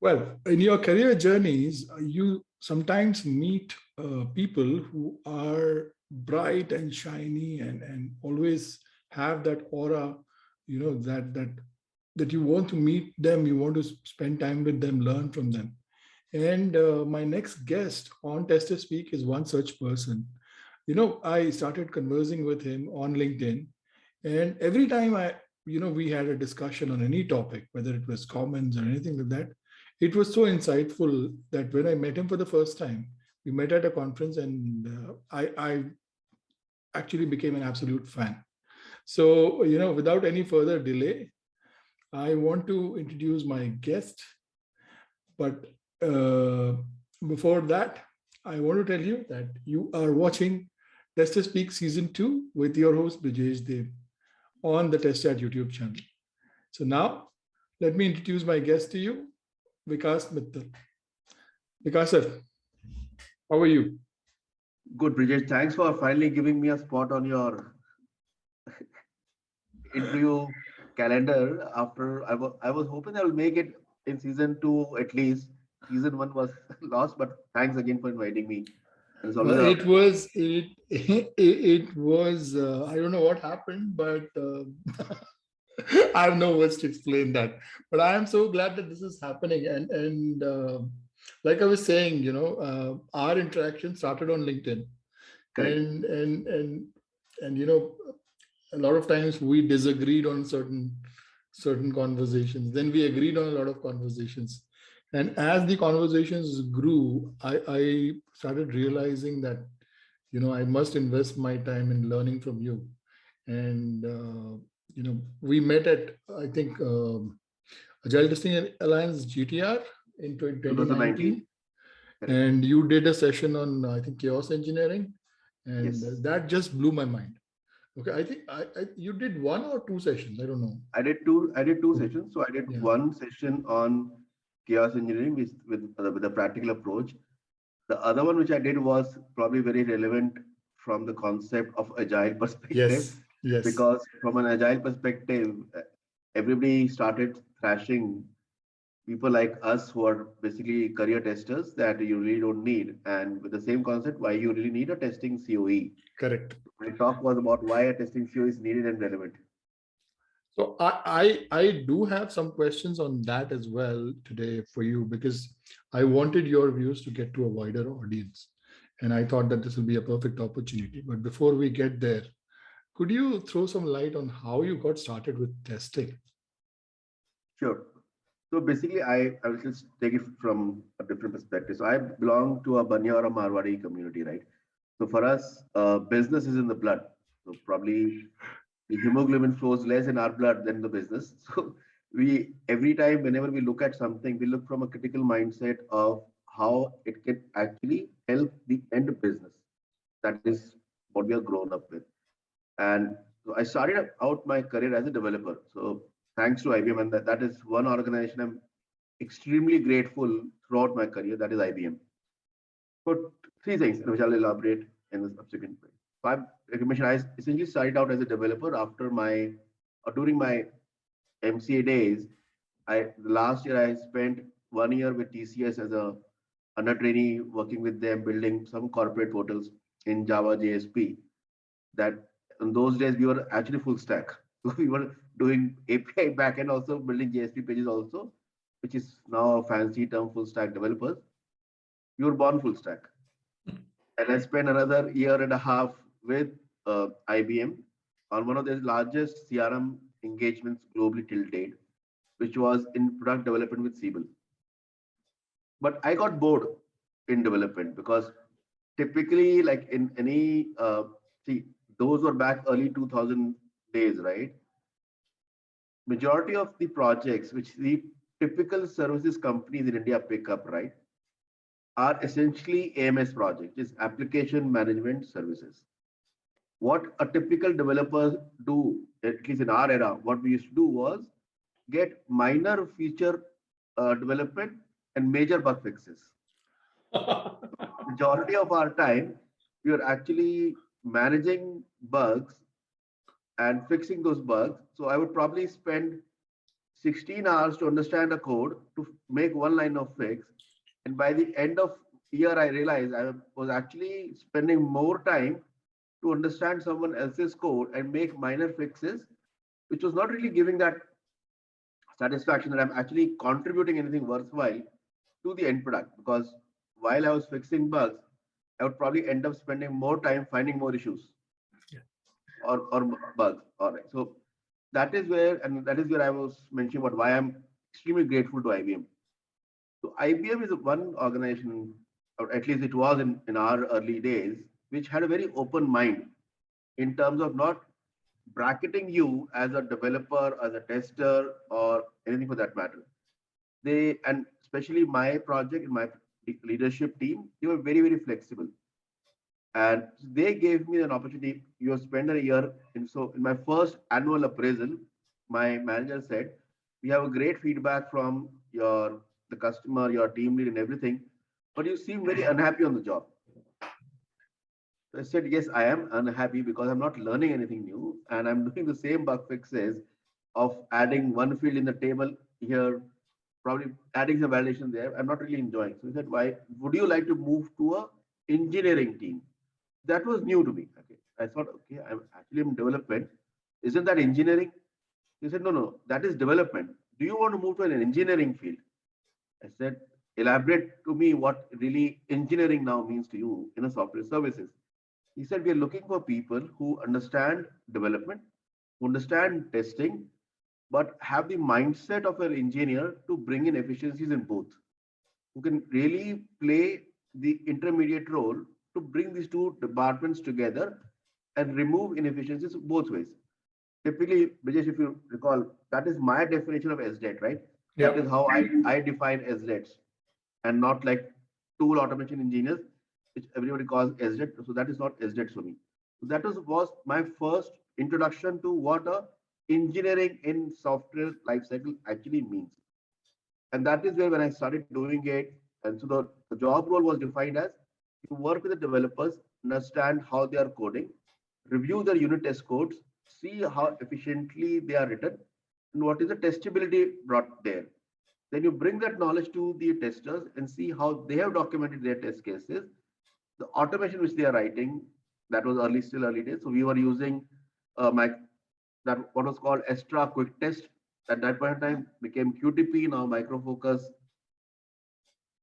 Well, in your career journeys, you sometimes meet people who are bright and shiny and always have that aura, that you want to meet them, you want to spend time with them, learn from them. And my next guest on Tester Speak is one such person. I started conversing with him on LinkedIn, and every time we had a discussion on any topic, whether it was comments or anything like that, it was so insightful that when I met him for the first time, we met at a conference, and I actually became an absolute fan. So, without any further delay, I want to introduce my guest. But uh, before that, I want to tell you that you are watching Tester Speak Season 2 with your host, Brijesh Dev, on the Testchat YouTube channel. So now, let me introduce my guest to you, Vikas Mittal. Vikas sir, how are you? Good, Bridget. Thanks for finally giving me a spot on your interview calendar. After I was hoping I will make it in season 2 at least. Season 1 was lost, but thanks again for inviting me. And it's always Well, a it was I don't know what happened, but I have no words to explain that. But I am so glad that this is happening, and like I was saying, our interaction started on LinkedIn, correct. and a lot of times we disagreed on certain conversations, then we agreed on a lot of conversations, and as the conversations grew, I started realizing that I must invest my time in learning from you. And we met at, I think, Agile Testing Alliance GTR in 2019. 2019, Correct. and you did a session on, I think, chaos engineering, and Yes. that just blew my mind. Okay, I think you did one or two sessions. I don't know. I did two sessions. So I did Yeah. one session on chaos engineering with a practical approach. The other one which I did was probably very relevant from the concept of agile perspective, Yes. Yes. because from an agile perspective, everybody started thrashing people like us who are basically career testers that you really don't need. And with the same concept, why you really need a testing COE. Correct. My talk was about why a testing COE is needed and relevant. So I do have some questions on that as well today for you, because I wanted your views to get to a wider audience, and I thought that this will be a perfect opportunity. But before we get there, could you throw some light on how you got started with testing? Sure. So basically, I will just take it from a different perspective. So I belong to a Banya or a Marwari community, right? So for us, business is in the blood. So probably the hemoglobin flows less in our blood than the business. So we every time whenever we look at something, we look from a critical mindset of how it can actually help the end business. That is what we are grown up with. And so I started out my career as a developer. So thanks to IBM, and that is one organization I'm extremely grateful throughout my career. That is IBM. For three things, which I'll elaborate in the subsequent way. So like I mentioned, I essentially started out as a developer after my or during my MCA days. The last year I spent 1 year with TCS as a under trainee, working with them, building some corporate portals in Java JSP. That in those days we were actually full stack. So we were doing API backend also, building JSP pages also, which is now a fancy term, full stack developers. We were born full stack. And I spent another year and a half with IBM on one of the largest CRM engagements globally till date, which was in product development with Siebel. But I got bored in development because typically, like in any, see, those were back early 2000 days, right? Majority of the projects which the typical services companies in India pick up, right, are essentially AMS projects, is application management services. What a typical developer do, at least in our era, what we used to do was get minor feature development and major bug fixes. Majority of our time, we are actually managing bugs and fixing those bugs. So I would probably spend 16 hours to understand a code to make one line of fix. And by the end of year, I realized I was actually spending more time to understand someone else's code and make minor fixes, which was not really giving that satisfaction that I'm actually contributing anything worthwhile to the end product. Because while I was fixing bugs, I would probably end up spending more time finding more issues Yeah. or bugs. All right. So that is where I was mentioning about why I'm extremely grateful to IBM. So IBM is one organization, or at least it was in our early days, which had a very open mind in terms of not bracketing you as a developer, as a tester, or anything for that matter. And especially my project, my leadership team, they were very, very flexible. And they gave me an opportunity. You have spent a year. And so in my first annual appraisal, my manager said, we have a great feedback from the customer, your team lead and everything, but you seem very unhappy on the job. So I said, yes, I am unhappy because I'm not learning anything new and I'm doing the same bug fixes of adding one field in the table here, probably adding some validation there. I'm not really enjoying. So he said, why would you like to move to a engineering team? That was new to me. Okay. I thought, okay, I'm actually in development. Isn't that engineering? He said, no, no, that is development. Do you want to move to an engineering field? I said, elaborate to me what really engineering now means to you in a software services. He said, we are looking for people who understand development, who understand testing, but have the mindset of an engineer to bring in efficiencies in both, who can really play the intermediate role to bring these two departments together and remove inefficiencies both ways. Typically, Brijesh, if you recall, that is my definition of SDET, right? That Yeah. is how I define SDETs and not like tool automation engineers, which everybody calls SDET. So that is not SDET for me. So that was my first introduction to what a engineering in software lifecycle actually means. And that is where when I started doing it, and so the job role was defined as you work with the developers, understand how they are coding, review their unit test codes, see how efficiently they are written, and what is the testability brought there. Then you bring that knowledge to the testers and see how they have documented their test cases, the automation which they are writing. That was still early days. So we were using my that what was called Extra Quick Test at that point in time became QTP, now Micro Focus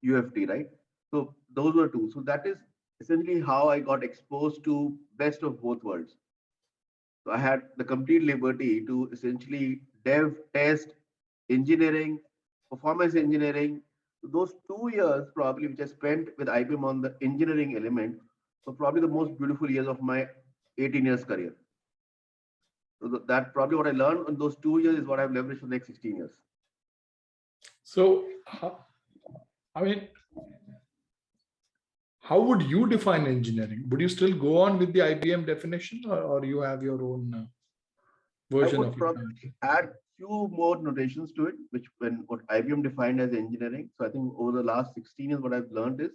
UFT, right? So those were two. So that is essentially how I got exposed to best of both worlds. So I had the complete liberty to essentially dev, test, engineering, performance engineering. So those 2 years probably which I spent with IBM on the engineering element were probably the most beautiful years of my 18 years career. So that probably what I learned in those 2 years is what I've leveraged for the next 16 years. So, I mean, how would you define engineering? Would you still go on with the IBM definition, or you have your own I version would of it? probably add few more notations to it, which when what IBM defined as engineering. So I think over the last 16 years, what I've learned is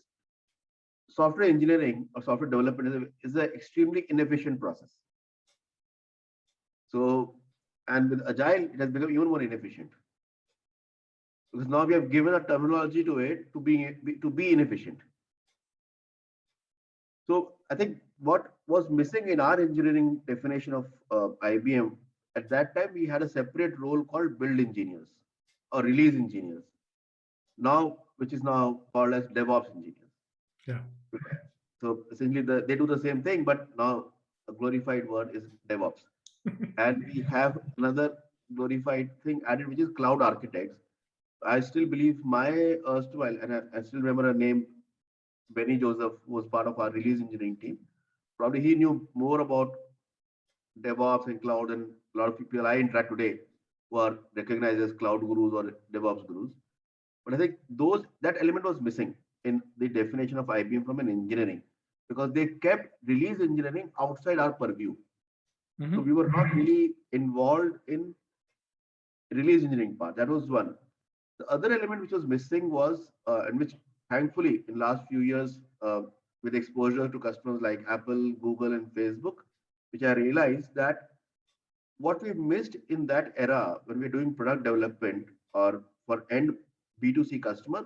software engineering or software development is an extremely inefficient process. So, and with Agile, it has become even more inefficient because now we have given a terminology to it to be inefficient. So I think what was missing in our engineering definition of IBM at that time, we had a separate role called build engineers or release engineers. Now, which is now called as DevOps engineers. Yeah. So essentially, they do the same thing, but now a glorified word is DevOps. And we have another glorified thing added, which is cloud architects. I still believe my erstwhile, and I still remember a name, Benny Joseph, who was part of our release engineering team. Probably he knew more about DevOps and cloud than a lot of people I interact today who are recognized as cloud gurus or DevOps gurus. But I think that element was missing in the definition of IBM from an engineering because they kept release engineering outside our purview. Mm-hmm. So we were not really involved in release engineering part. That was one. The other element which was missing was, and which thankfully in last few years, with exposure to customers like Apple, Google, and Facebook, which I realized that what we missed in that era when we're doing product development or for end B2C customer,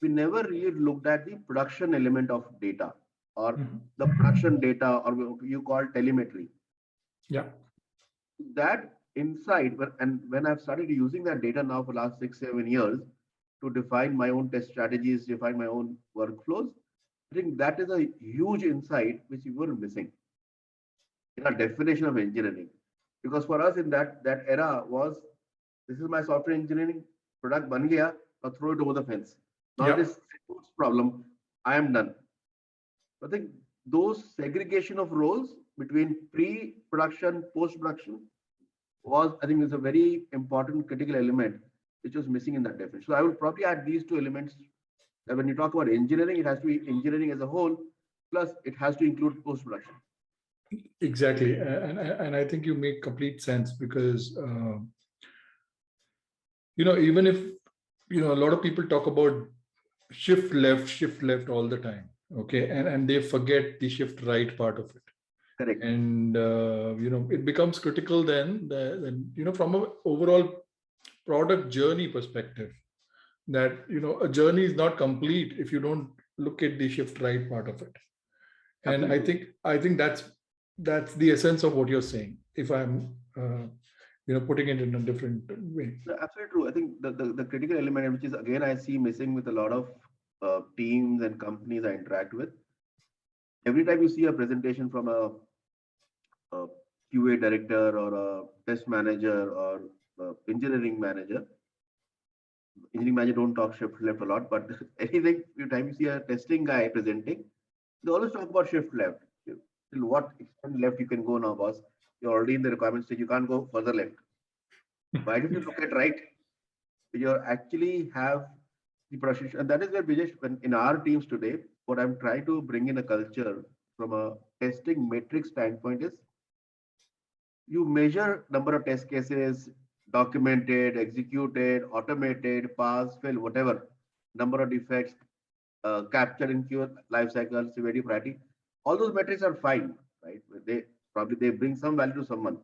we never really looked at the production element of data or Mhm. the production data or what you call telemetry. Yeah. That insight, and when I've started using that data now for the last 6, 7 years to define my own test strategies, define my own workflows, I think that is a huge insight which we were missing in our definition of engineering. Because for us in that era was, this is my software engineering product ban gaya, now throw it over the fence. Now it Yeah. is problem. I am done. I think those segregation of roles between pre-production, post-production was, I think, is a very important critical element which was missing in that definition. So I would probably add these two elements. That when you talk about engineering, it has to be engineering as a whole, plus it has to include post-production. Exactly. And I think you make complete sense because, even if, a lot of people talk about shift left all the time. Okay. And they forget the shift right part of it. Correct. And, it becomes critical then, from an overall product journey perspective, that, a journey is not complete if you don't look at the shift right part of it. And Absolutely. I think that's the essence of what you're saying, if I'm putting it in a different way. No, absolutely true. I think the critical element, which is again I see missing with a lot of teams and companies I interact with. Every time you see a presentation from a QA director or a test manager or engineering manager don't talk shift left a lot, but anything, every time you see a testing guy presenting, they always talk about shift left. Till what extent left you can go now, boss? You're already in the requirement stage, you can't go further left. Why don't you look at right? You actually have the production, and that is where Brijesh, when in our teams today, what I'm trying to bring in a culture from a testing metric standpoint is you measure number of test cases, documented, executed, automated, pass, fail, whatever, number of defects, captured in Q life cycle, severity, priority. All those metrics are fine, right? They bring some value to someone.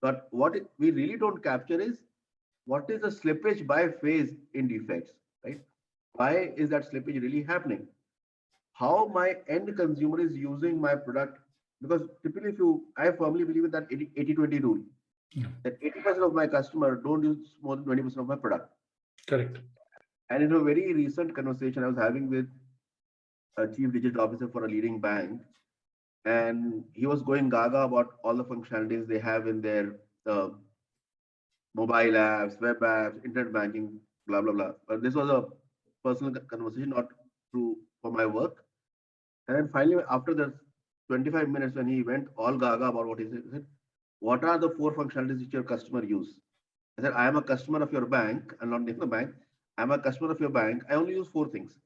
But we really don't capture is what is the slippage by phase in defects, right? Why is that slippage really happening? How my end consumer is using my product? Because typically, I firmly believe in that 80-20 rule, Yeah. that 80% of my customer don't use more than 20% of my product. Correct. And in a very recent conversation I was having with a chief digital officer for a leading bank, and he was going gaga about all the functionalities they have in their uh, mobile apps, web apps, internet banking, blah blah blah. But this was a personal conversation, not true for my work. And then finally, after the 25 minutes, when he went all gaga about what he said, what are the 4 functionalities which your customer use? I said, I am a customer of your bank, and not name the bank. I'm a customer of your bank. I only use 4 things.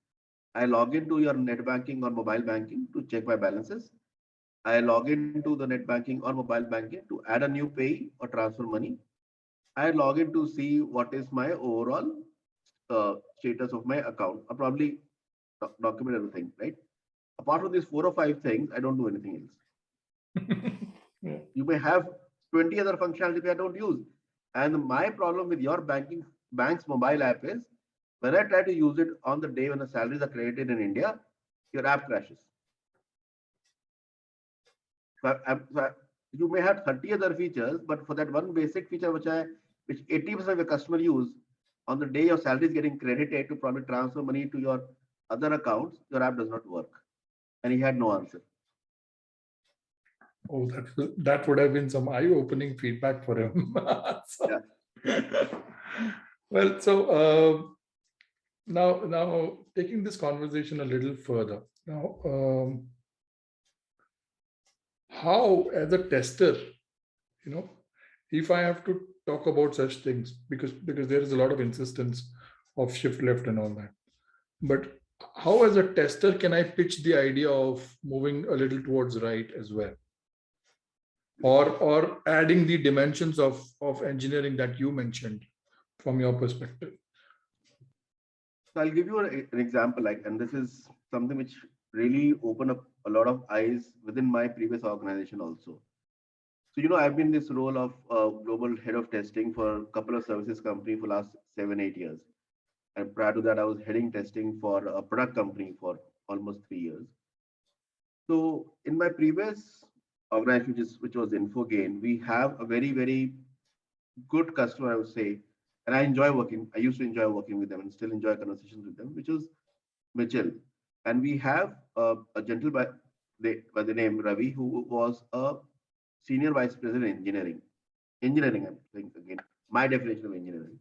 I log into your net banking or mobile banking to check my balances. I log into the net banking or mobile banking to add a new pay or transfer money. I log in to see what is my overall status of my account, or probably document everything, right? Apart from these 4 or 5 things, I don't do anything else. Yeah. You may have 20 other functionalities I don't use. And my problem with your bank's mobile app is when I try to use it on the day when the salaries are credited in India, your app crashes. You may have 30 other features, but for that one basic feature which 80% of your customer use, on the day your salary is getting credited to probably transfer money to your other accounts, your app does not work. And he had no answer. Oh, that would have been some eye-opening feedback for him. So, Yeah. well, so now taking this conversation a little further. Now, how as a tester, if I have to talk about such things, because there is a lot of insistence of shift left and all that, but how as a tester can I pitch the idea of moving a little towards right as well, or adding the dimensions of engineering that you mentioned from your perspective? So I'll give you an example, and this is something which really opened up a lot of eyes within my previous organization also. So, I've been in this role of global head of testing for a couple of services company for last 7, 8 years. And prior to that, I was heading testing for a product company for almost 3 years. So in my previous organization, which was Infogain, we have a very, very good customer, I would say. And I enjoy working. I used to enjoy working with them and still enjoy conversations with them, which was Mitchell. And we have a gentleman by the name Ravi, who was a senior vice president engineering. Engineering, I'm saying again, my definition of engineering.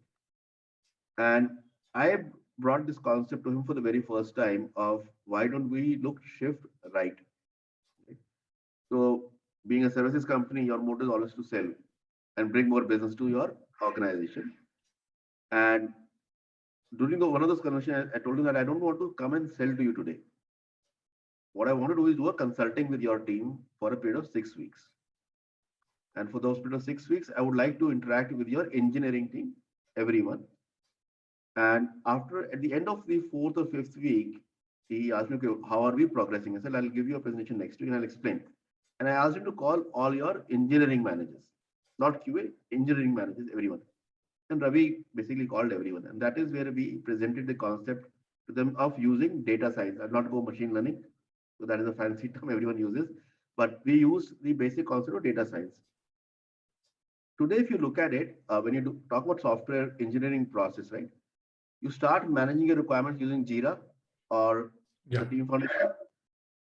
And I brought this concept to him for the very first time of why don't we look shift right? So being a services company, your motto is always to sell and bring more business to your organization. And during one of those conversations, I told him that I don't want to come and sell to you today. What I want to do is do a consulting with your team for a period of 6 weeks. And for those period of 6 weeks, I would like to interact with your engineering team, everyone. And at the end of the fourth or fifth week, he asked me, okay, how are we progressing? I said, I'll give you a presentation next week and I'll explain. And I asked him to call all your engineering managers, not QA, engineering managers, everyone. And Ravi basically called everyone. And that is where we presented the concept to them of using data science. I'll not go machine learning. So that is a fancy term everyone uses. But we use the basic concept of data science. Today, if you look at it, when you talk about software engineering process, right? You start managing your requirements using Jira or the Team Foundation.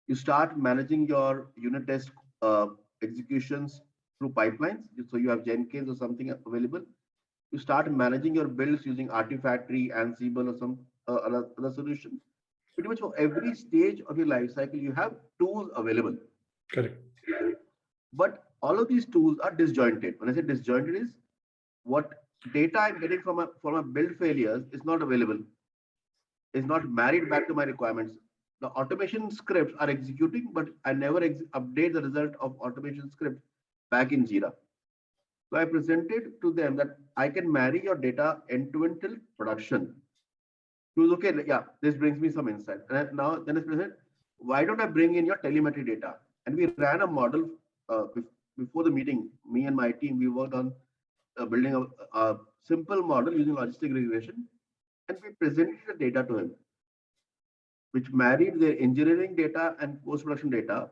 You start managing your unit test executions through pipelines. So you have Jenkins or something available. You start managing your builds using Artifactory, Ansible, or some other solution. Pretty much for every stage of your life cycle, you have tools available. Correct. But all of these tools are disjointed. When I say disjointed, is what data I'm getting from a build failures is not available, is not married back to my requirements. The automation scripts are executing, but I never update the result of automation script back in Jira. So I presented to them that I can marry your data end-to-end till production. He was okay, yeah, this brings me some insight. And now then it's present, why don't I bring in your telemetry data? And we ran a model before the meeting. Me and my team, we worked on building a simple model using logistic regression, and we presented the data to him, which married their engineering data and post-production data.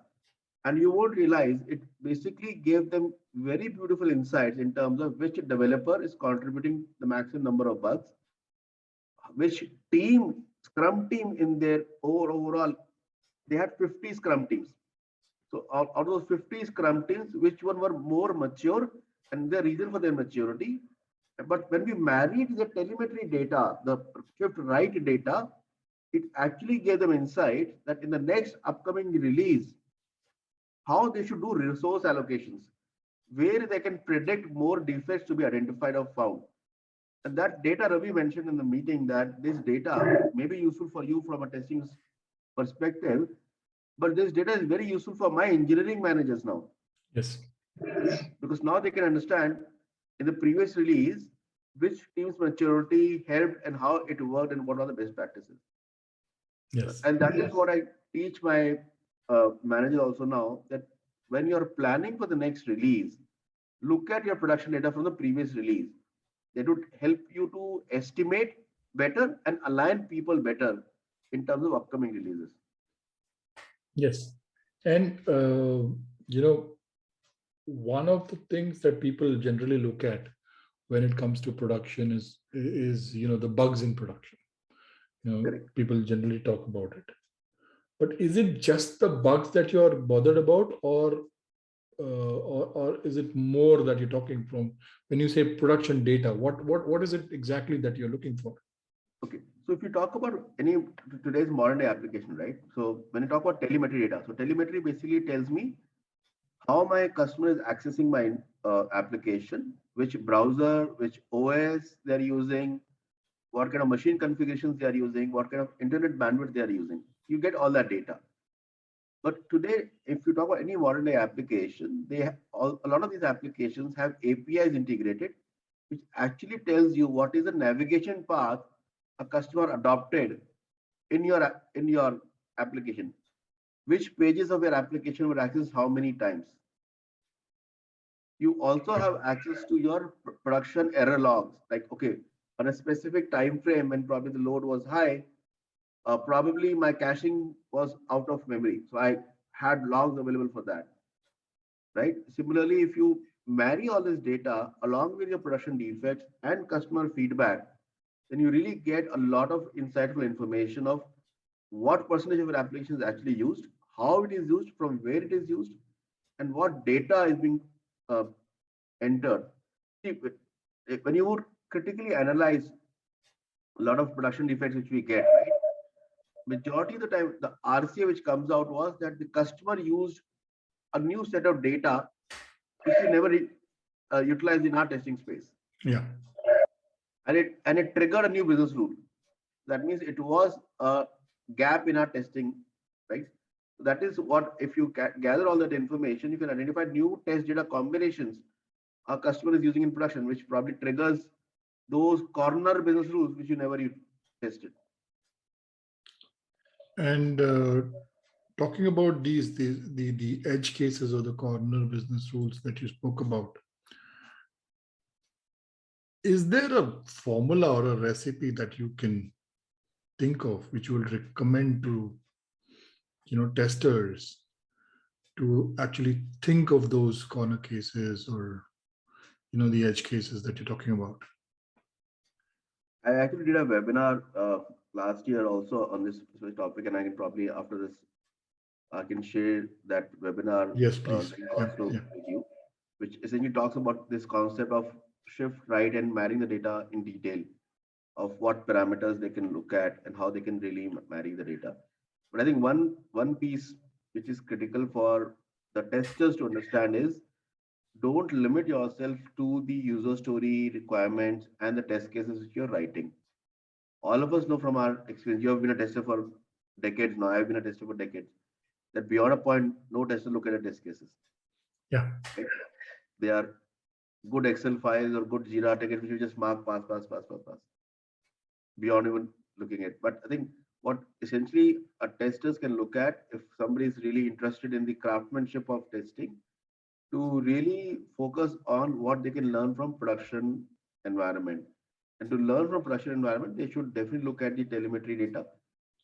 And you won't realize it basically gave them very beautiful insights in terms of which developer is contributing the maximum number of bugs, which team, Scrum team in their overall, they had 50 Scrum teams. So out of those 50 Scrum teams, which one were more mature and the reason for their maturity. But when we married the telemetry data, the shift right data, it actually gave them insight that in the next upcoming release, how they should do resource allocations, where they can predict more defects to be identified or found. And that data Ravi mentioned in the meeting that this data may be useful for you from a testing perspective, but this data is very useful for my engineering managers now. Yes. Because now they can understand in the previous release, which team's maturity helped and how it worked and what are the best practices. Yes. And that is what I teach my manager also now, that when you're planning for the next release, look at your production data from the previous release. That would help you to estimate better and align people better in terms of upcoming releases. Yes. And, one of the things that people generally look at when it comes to production is the bugs in production. Correct. People generally talk about it. But is it just the bugs that you're bothered about, or is it more that you're talking from when you say production data? What is it exactly that you're looking for? Okay, so if you talk about today's modern day application, right? So when you talk about telemetry data, so telemetry basically tells me how my customer is accessing my application, which browser, which OS they're using, what kind of machine configurations they are using, what kind of internet bandwidth they are using. You get all that data. But today, if you talk about any modern day application, a lot of these applications have APIs integrated, which actually tells you what is the navigation path a customer adopted in your application, which pages of your application were accessed how many times. You also have access to your production error logs. Like, okay, on a specific time frame when probably the load was high, probably my caching was out of memory. So I had logs available for that, right? Similarly, if you marry all this data along with your production defects and customer feedback, then you really get a lot of insightful information of what percentage of your application is actually used, how it is used, from where it is used, and what data is being uh, entered. See, when you would critically analyze a lot of production defects which we get, right? Majority of the time, the RCA which comes out was that the customer used a new set of data which we never utilized in our testing space, Yeah. and it triggered a new business rule. That means it was a gap in our testing, right? That is what, if you gather all that information, you can identify new test data combinations our customer is using in production, which probably triggers those corner business rules which you never tested. And talking about the edge cases or the corner business rules that you spoke about, is there a formula or a recipe that you can think of which you will recommend to testers to actually think of those corner cases or the edge cases that you're talking about? I actually did a webinar last year also on this specific topic, and I can probably after this I can share that webinar Yes, please. also with you, which essentially talks about this concept of shift right and marrying the data in detail of what parameters they can look at and how they can really marry the data. But I think one piece which is critical for the testers to understand is, don't limit yourself to the user story requirements and the test cases which you're writing. All of us know from our experience, you have been a tester for decades now, I've been a tester for decades, that beyond a point, no tester look at the test cases. Yeah. Right? They are good Excel files or good Jira tickets which you just mark pass, beyond even looking at. But I think what essentially a testers can look at, if somebody is really interested in the craftsmanship of testing, to really focus on what they can learn from production environment. And to learn from production environment, they should definitely look at the telemetry data.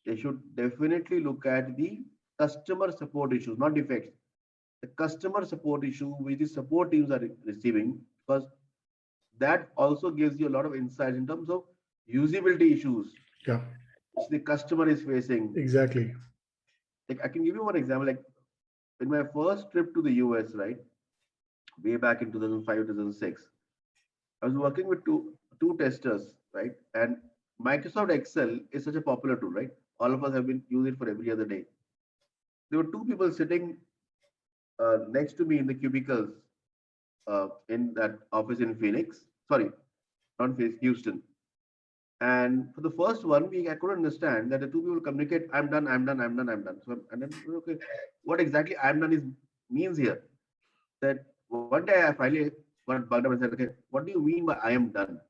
They should definitely look at the customer support issues, not defects. The customer support issue which the support teams are receiving, because that also gives you a lot of insights in terms of usability issues which the customer is facing. Exactly. Like, I can give you one example. Like, in my first trip to the US, right, way back in 2005, 2006, I was working with two testers, right? And Microsoft Excel is such a popular tool, right? All of us have been using it for every other day. There were two people sitting next to me in the cubicles in that office in Phoenix. Sorry, not Phoenix, Houston. And for the first one week, I couldn't understand that the two people communicate, I'm done, I'm done, I'm done, I'm done. So, and then, okay, what exactly I'm done is means here? That one day I finally got bugged up and said, okay, what do you mean by I am done?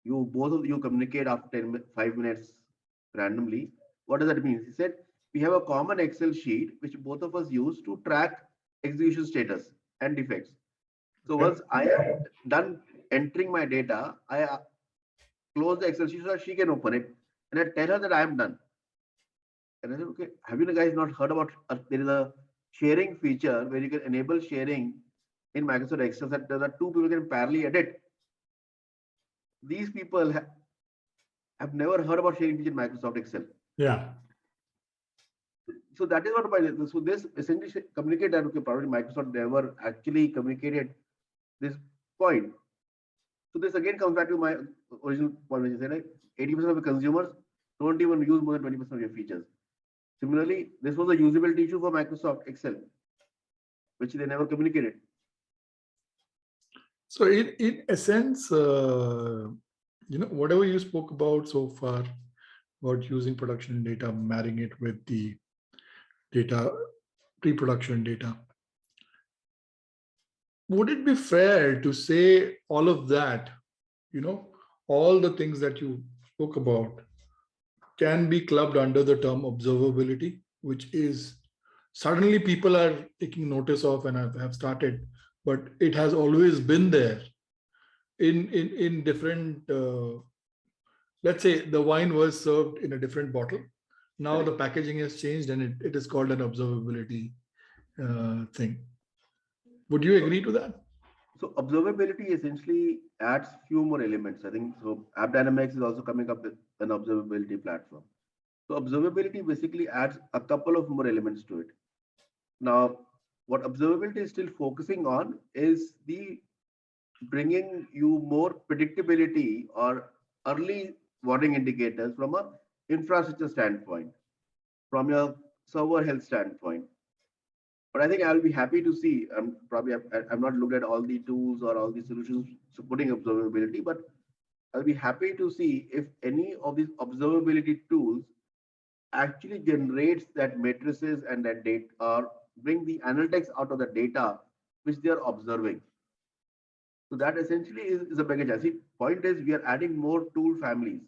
You both of you communicate after 5 minutes randomly. What does that mean? He said, we have a common Excel sheet which both of us use to track execution status and defects. So once I am done entering my data, I close the Excel sheet so that she can open it, and I tell her that I am done. And I said, okay, have you guys not heard about there is a sharing feature where you can enable sharing in Microsoft Excel that the two people can parallelly edit. These people have never heard about sharing feature in Microsoft Excel. Yeah. So that is what my, so this essentially communicate that, okay, probably Microsoft never actually communicated this point. So this again comes back to my original point, which is like 80% of the consumers don't even use more than 20% of your features. Similarly, this was a usability issue for Microsoft Excel, which they never communicated. So in essence, whatever you spoke about so far about using production data, marrying it with the data, pre-production data, would it be fair to say all of that, all the things that you spoke about can be clubbed under the term observability, which is suddenly people are taking notice of and have started but it has always been there in different. Let's say the wine was served in a different bottle. Now the Correct. packaging has changed, and it is called an observability thing. Would you agree to that? So observability essentially adds few more elements. I think so. AppDynamics is also coming up with an observability platform. So observability basically adds a couple of more elements to it. Now, what observability is still focusing on is the bringing you more predictability or early warning indicators from a infrastructure standpoint, from your server health standpoint. But I think I'll be happy to see. I'm not looked at all the tools or all the solutions supporting observability, but I'll be happy to see if any of these observability tools actually generates that matrices and that data or bring the analytics out of the data which they are observing. So that essentially is a package. I see. Point is we are adding more tool families,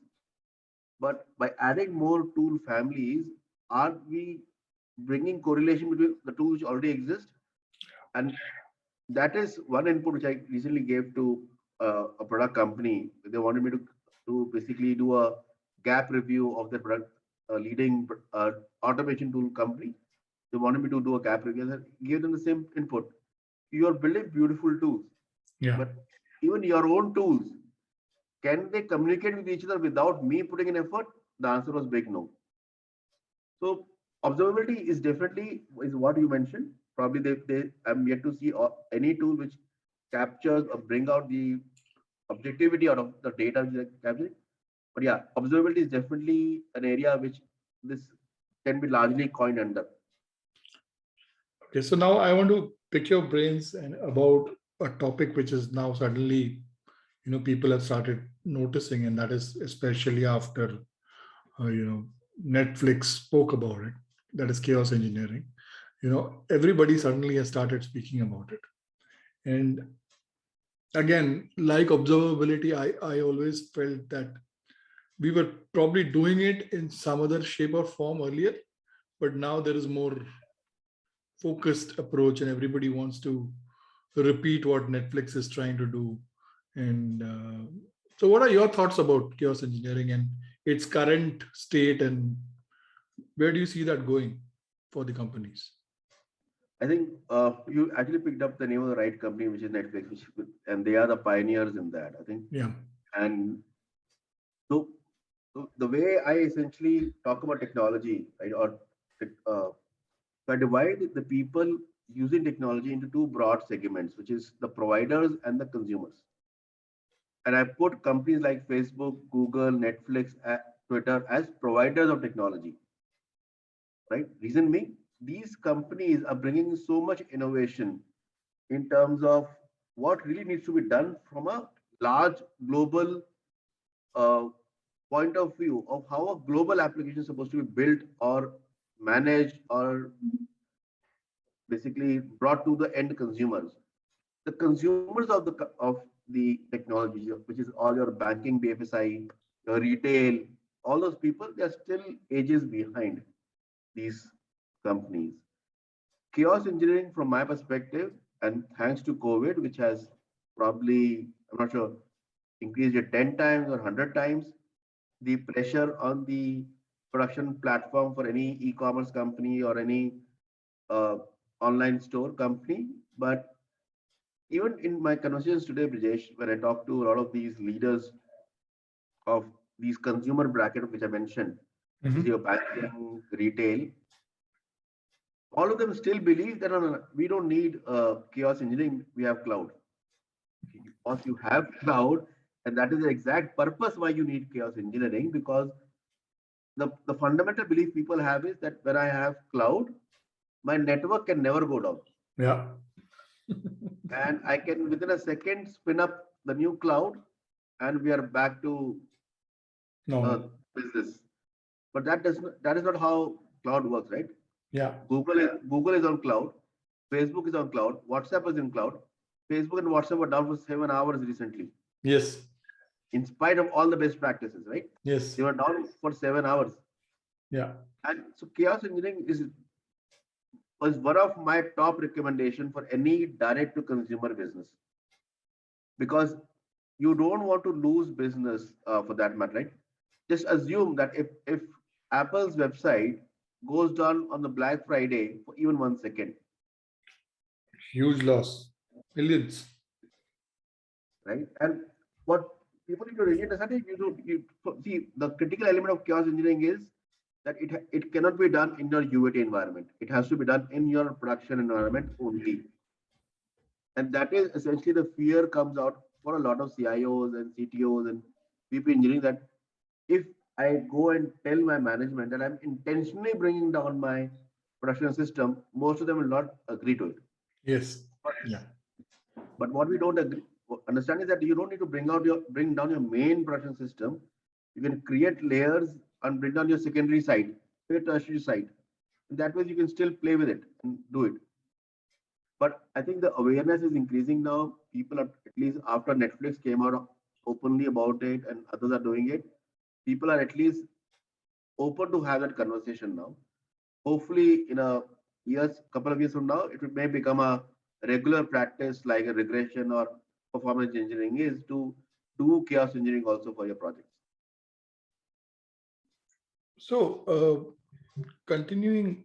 but by adding more tool families, are we bringing correlation between the tools which already exist? And that is one input which I recently gave to a product company. They wanted me to basically do a gap review of the product, leading automation tool company. They wanted me to do a gap review and give them the same input. You are building beautiful tools, Yeah. but even your own tools, can they communicate with each other without me putting in effort? The answer was big no. So observability is definitely is what you mentioned. Probably I'm yet to see any tool which captures or bring out the objectivity out of the data which they're capturing. But yeah, observability is definitely an area which this can be largely coined under. Okay, so now I want to pick your brains and about a topic which is now suddenly, people have started noticing, and that is especially after, Netflix spoke about it. That is chaos engineering. Everybody suddenly has started speaking about it. And again, like observability, I always felt that we were probably doing it in some other shape or form earlier, but now there is more focused approach, and everybody wants to repeat what Netflix is trying to do. And so, what are your thoughts about chaos engineering and its current state, and where do you see that going for the companies? I think you actually picked up the name of the right company, which is Netflix, and they are the pioneers in that. I think, Yeah. and so the way I essentially talk about technology, right, or I divide the people using technology into two broad segments, which is the providers and the consumers. And I put companies like Facebook, Google, Netflix, Twitter as providers of technology, right? Reason being, these companies are bringing so much innovation in terms of what really needs to be done from a large global uh, point of view of how a global application is supposed to be built or managed or basically brought to the end consumers. The consumers of the technology, which is all your banking, BFSI, your retail, all those people, they're still ages behind these companies. Chaos engineering, from my perspective, and thanks to COVID, which has probably, I'm not sure, increased it 10 times or 100 times, the pressure on the production platform for any e-commerce company or any uh, online store company. But even in my conversations today, Brijesh, when I talk to a lot of these leaders of these consumer bracket, which I mentioned, which is Mhm. your banking, retail, all of them still believe that no, no, no, we don't need chaos engineering, we have cloud. Because you have cloud, and that is the exact purpose why you need chaos engineering, because the fundamental belief people have is that when I have cloud, my network can never go down. Yeah. And I can within a second spin up the new cloud and we are back to uh, Normal. business. But that is not how cloud works, right? Yeah. Google is on cloud, Facebook is on cloud, WhatsApp is in cloud. Facebook and WhatsApp were down for 7 hours recently, Yes. in spite of all the best practices, right? Yes. They were down for 7 hours. Yeah. And so chaos engineering is was one of my top recommendation for any direct to consumer business, because you don't want to lose business for that matter, right? Just assume that if Apple's website goes down on the Black Friday for even 1 second, Huge loss, millions. right? And what people need to really understand is see the critical element of chaos engineering is that it cannot be done in your UAT environment. It has to be done in your production environment only. And that is essentially the fear comes out for a lot of CIOs and CTOs and VP engineering, that if I go and tell my management that I'm intentionally bringing down my production system, most of them will not agree to it. Yes. Yeah. But what we don't understand is that you don't need to bring down your main production system. You can create layers and bring down your secondary side, your tertiary side. That way you can still play with it and do it. But I think the awareness is increasing now. People are, at least after Netflix came out openly about it and others are doing it, people are at least open to have that conversation now. Hopefully, in a couple of years from now, it may become a regular practice like a regression or performance engineering is to do chaos engineering also for your projects. So, continuing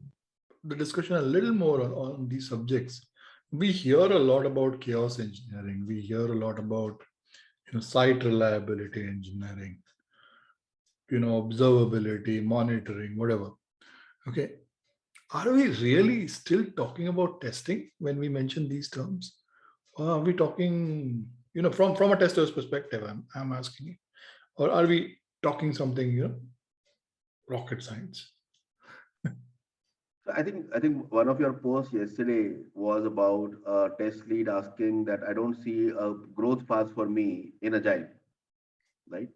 the discussion a little more on these subjects, we hear a lot about chaos engineering. We hear a lot about site reliability engineering, observability, monitoring, whatever. Okay. Are we really still talking about testing when we mention these terms? Or are we talking, from a tester's perspective, I'm asking you, or are we talking something, rocket science? I think one of your posts yesterday was about a test lead asking that I don't see a growth path for me in Agile, right?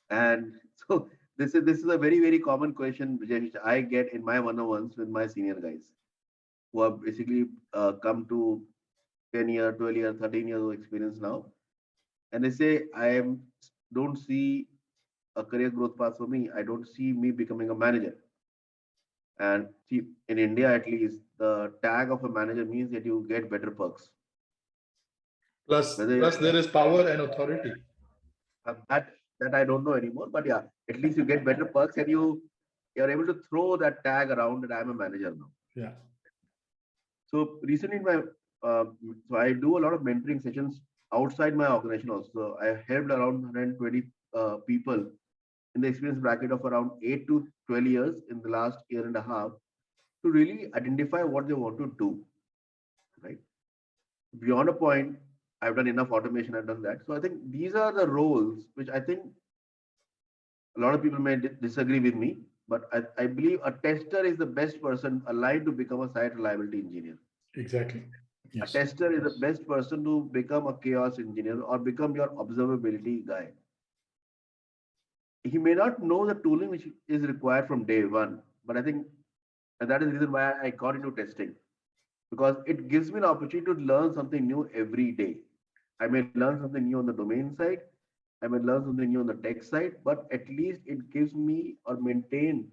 And so this is a very common question which I get in my one-on-ones with my senior guys who have basically come to 10-year, 12-year, 13 years of experience now, and they say don't see a career growth path for me. I don't see me becoming a manager. And see, in India at least, the tag of a manager means that you get better perks. Plus there is power and authority. That I don't know anymore, but yeah, at least you get better perks and you're able to throw that tag around that I'm a manager now. Yeah. So recently, so I do a lot of mentoring sessions outside my organization also. I helped around 120 people in the experience bracket of around 8 to 12 years in the last year and a half to really identify what they want to do, right? Beyond a point, I've done enough automation, I've done that. So I think these are the roles which I think a lot of people may disagree with me, but I believe a tester is the best person aligned to become a site reliability engineer. Exactly. Yes. A tester is the best person to become a chaos engineer or become your observability guy. He may not know the tooling which is required from day one, but I think that is the reason why I got into testing, because it gives me an opportunity to learn something new every day. I may learn something new on the domain side, I may learn something new on the tech side, but at least it gives me or maintain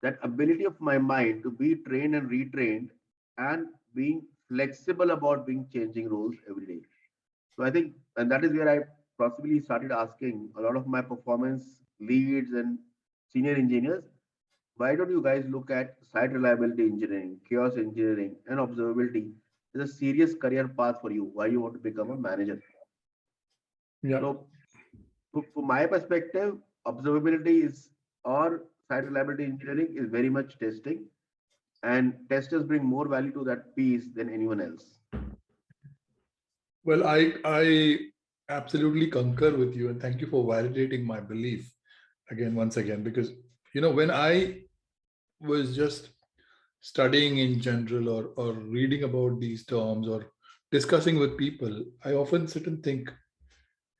that ability of my mind to be trained and retrained and being flexible about being changing roles every day. So I think, and that is where I possibly started asking a lot of my performance leads and senior engineers, why don't you guys look at site reliability engineering, chaos engineering, and observability as a serious career path for you? Why you want to become a manager? Yeah. So, from my perspective, observability is or site reliability engineering is very much testing, and testers bring more value to that piece than anyone else. Well, I absolutely concur with you, and thank you for validating my belief once again, because when I was just studying in general or reading about these terms or discussing with people, I often sit and think,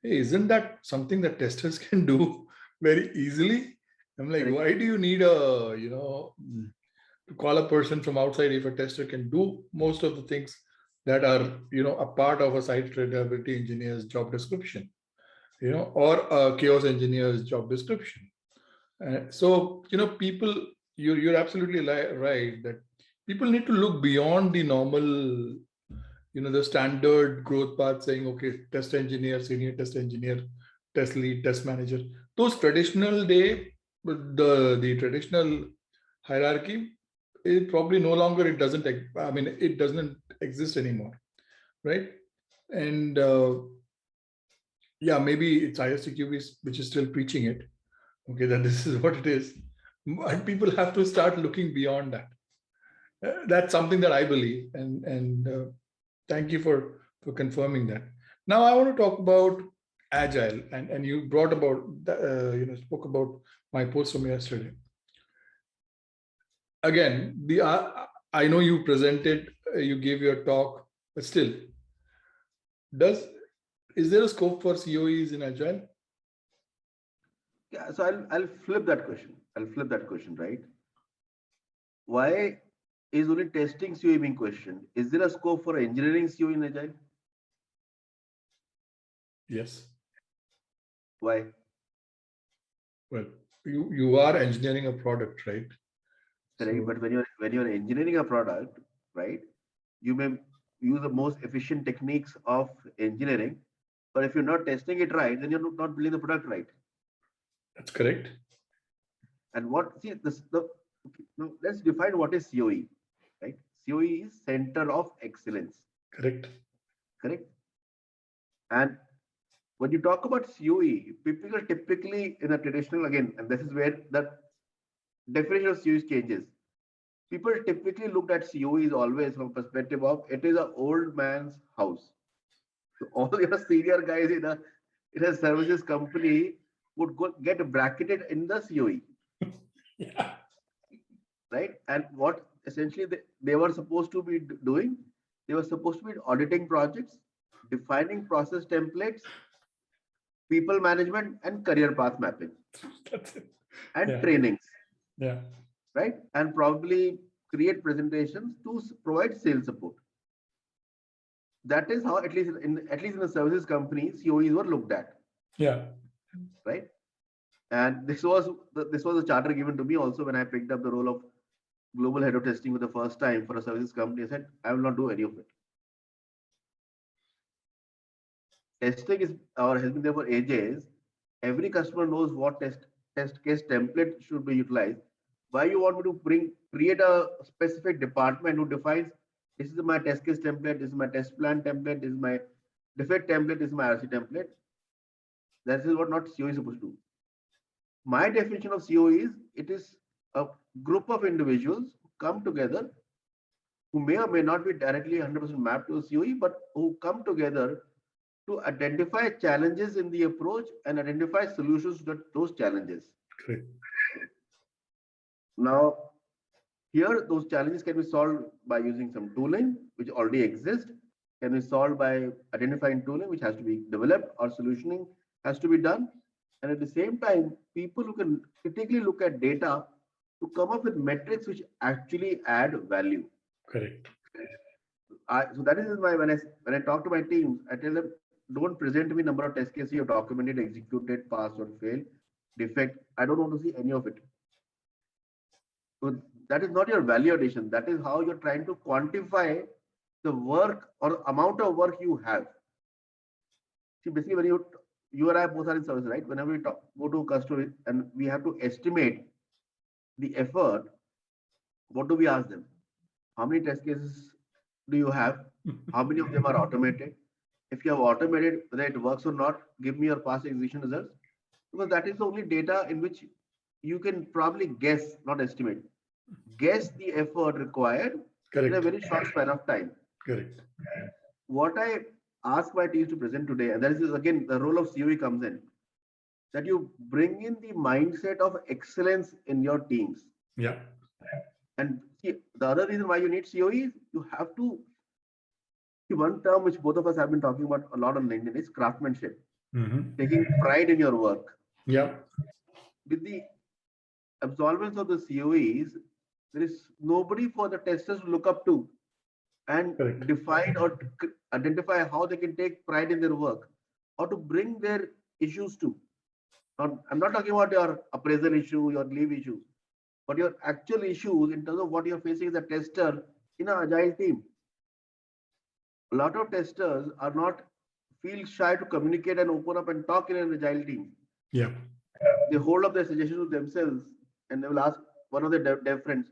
hey, isn't that something that testers can do very easily? I'm like, Correct. why do you need to call a person from outside if a tester can do most of the things that are, a part of a site reliability engineer's job description, or a chaos engineer's job description. So, people, you're absolutely right that people need to look beyond the normal, the standard growth path saying, okay, test engineer, senior test engineer, test lead, test manager. Those traditional the traditional hierarchy, it probably no longer, it doesn't exist anymore, right? And yeah, maybe it's ISTQ which is still preaching it, okay, that this is what it is. But people have to start looking beyond that. That's something that I believe, and thank you for confirming that. Now I want to talk about agile, and you brought about spoke about my post from yesterday. Again, the I know you presented, you gave your talk, but still, is there a scope for COEs in agile? Yeah, so I'll flip that question. Right? Why is only testing COE being questioned? Is there a scope for engineering COE in agile? Yes. Why? Well, you are engineering a product, right? Correct. So, but when you're engineering a product, right, you may use the most efficient techniques of engineering, but if you're not testing it right, then you're not building the product right. that's correct. And now let's define what is COE, right? COE is Center of Excellence. Correct. And when you talk about COE, people are typically in a traditional, again, and this is where the definition of COE changes. People typically looked at COE always from perspective of it is an old man's house. So all your senior guys in a services company would get bracketed in the COE. Yeah. Right? And what essentially they were supposed to be doing, they were supposed to be auditing projects, defining process templates, people management, and career path mapping. That's it. And trainings. Yeah. Right? And probably create presentations to provide sales support. That is how, at least in the services companies, COEs were looked at. Yeah. Right? And this was a charter given to me also when I picked up the role of global head of testing for the first time for a services company. I said, I will not do any of it. Testing has been there for ages. Every customer knows what test case template should be utilized. Why you want me to create a specific department who defines this is my test case template, this is my test plan template, this is my defect template, this is my RC template. That is what not COE is supposed to do. My definition of COE is it is a group of individuals who come together who may or may not be directly 100% mapped to a COE, but who come together to identify challenges in the approach and identify solutions to those challenges. Great. Now, here those challenges can be solved by using some tooling which already exists, can be solved by identifying tooling which has to be developed or solutioning has to be done. And at the same time, people who can critically look at data to come up with metrics which actually add value. Correct. So that is why when I talk to my teams, I tell them, don't present me number of test cases you have documented, executed, passed or failed, defect. I don't want to see any of it. So that is not your value addition. That is how you're trying to quantify the work or amount of work you have. See, basically, when you and I both are in service, right? Whenever we go to a customer and we have to estimate the effort, what do we ask them? How many test cases do you have? How many of them are automated? If you have automated, whether it works or not, give me your past execution results. Because that is the only data in which you can probably guess, not estimate, guess the effort required. Correct. In a very short span of time. Correct. What I ask my teams to present today, and that is again the role of COE comes in, that you bring in the mindset of excellence in your teams. Yeah. And see, the other reason why you need COE is you have to see one term which both of us have been talking about a lot on LinkedIn is craftsmanship. Mm-hmm. Taking pride in your work. Yeah. With the absolvents of the COEs, there is nobody for the testers to look up to and Correct. Define or identify how they can take pride in their work or to bring their issues to. I'm not talking about your appraisal issue, your leave issue. but your actual issues in terms of what you're facing as a tester in an agile team. A lot of testers are not feel shy to communicate and open up and talk in an agile team. Yeah. They hold up their suggestions to themselves and they will ask one of their dev friends,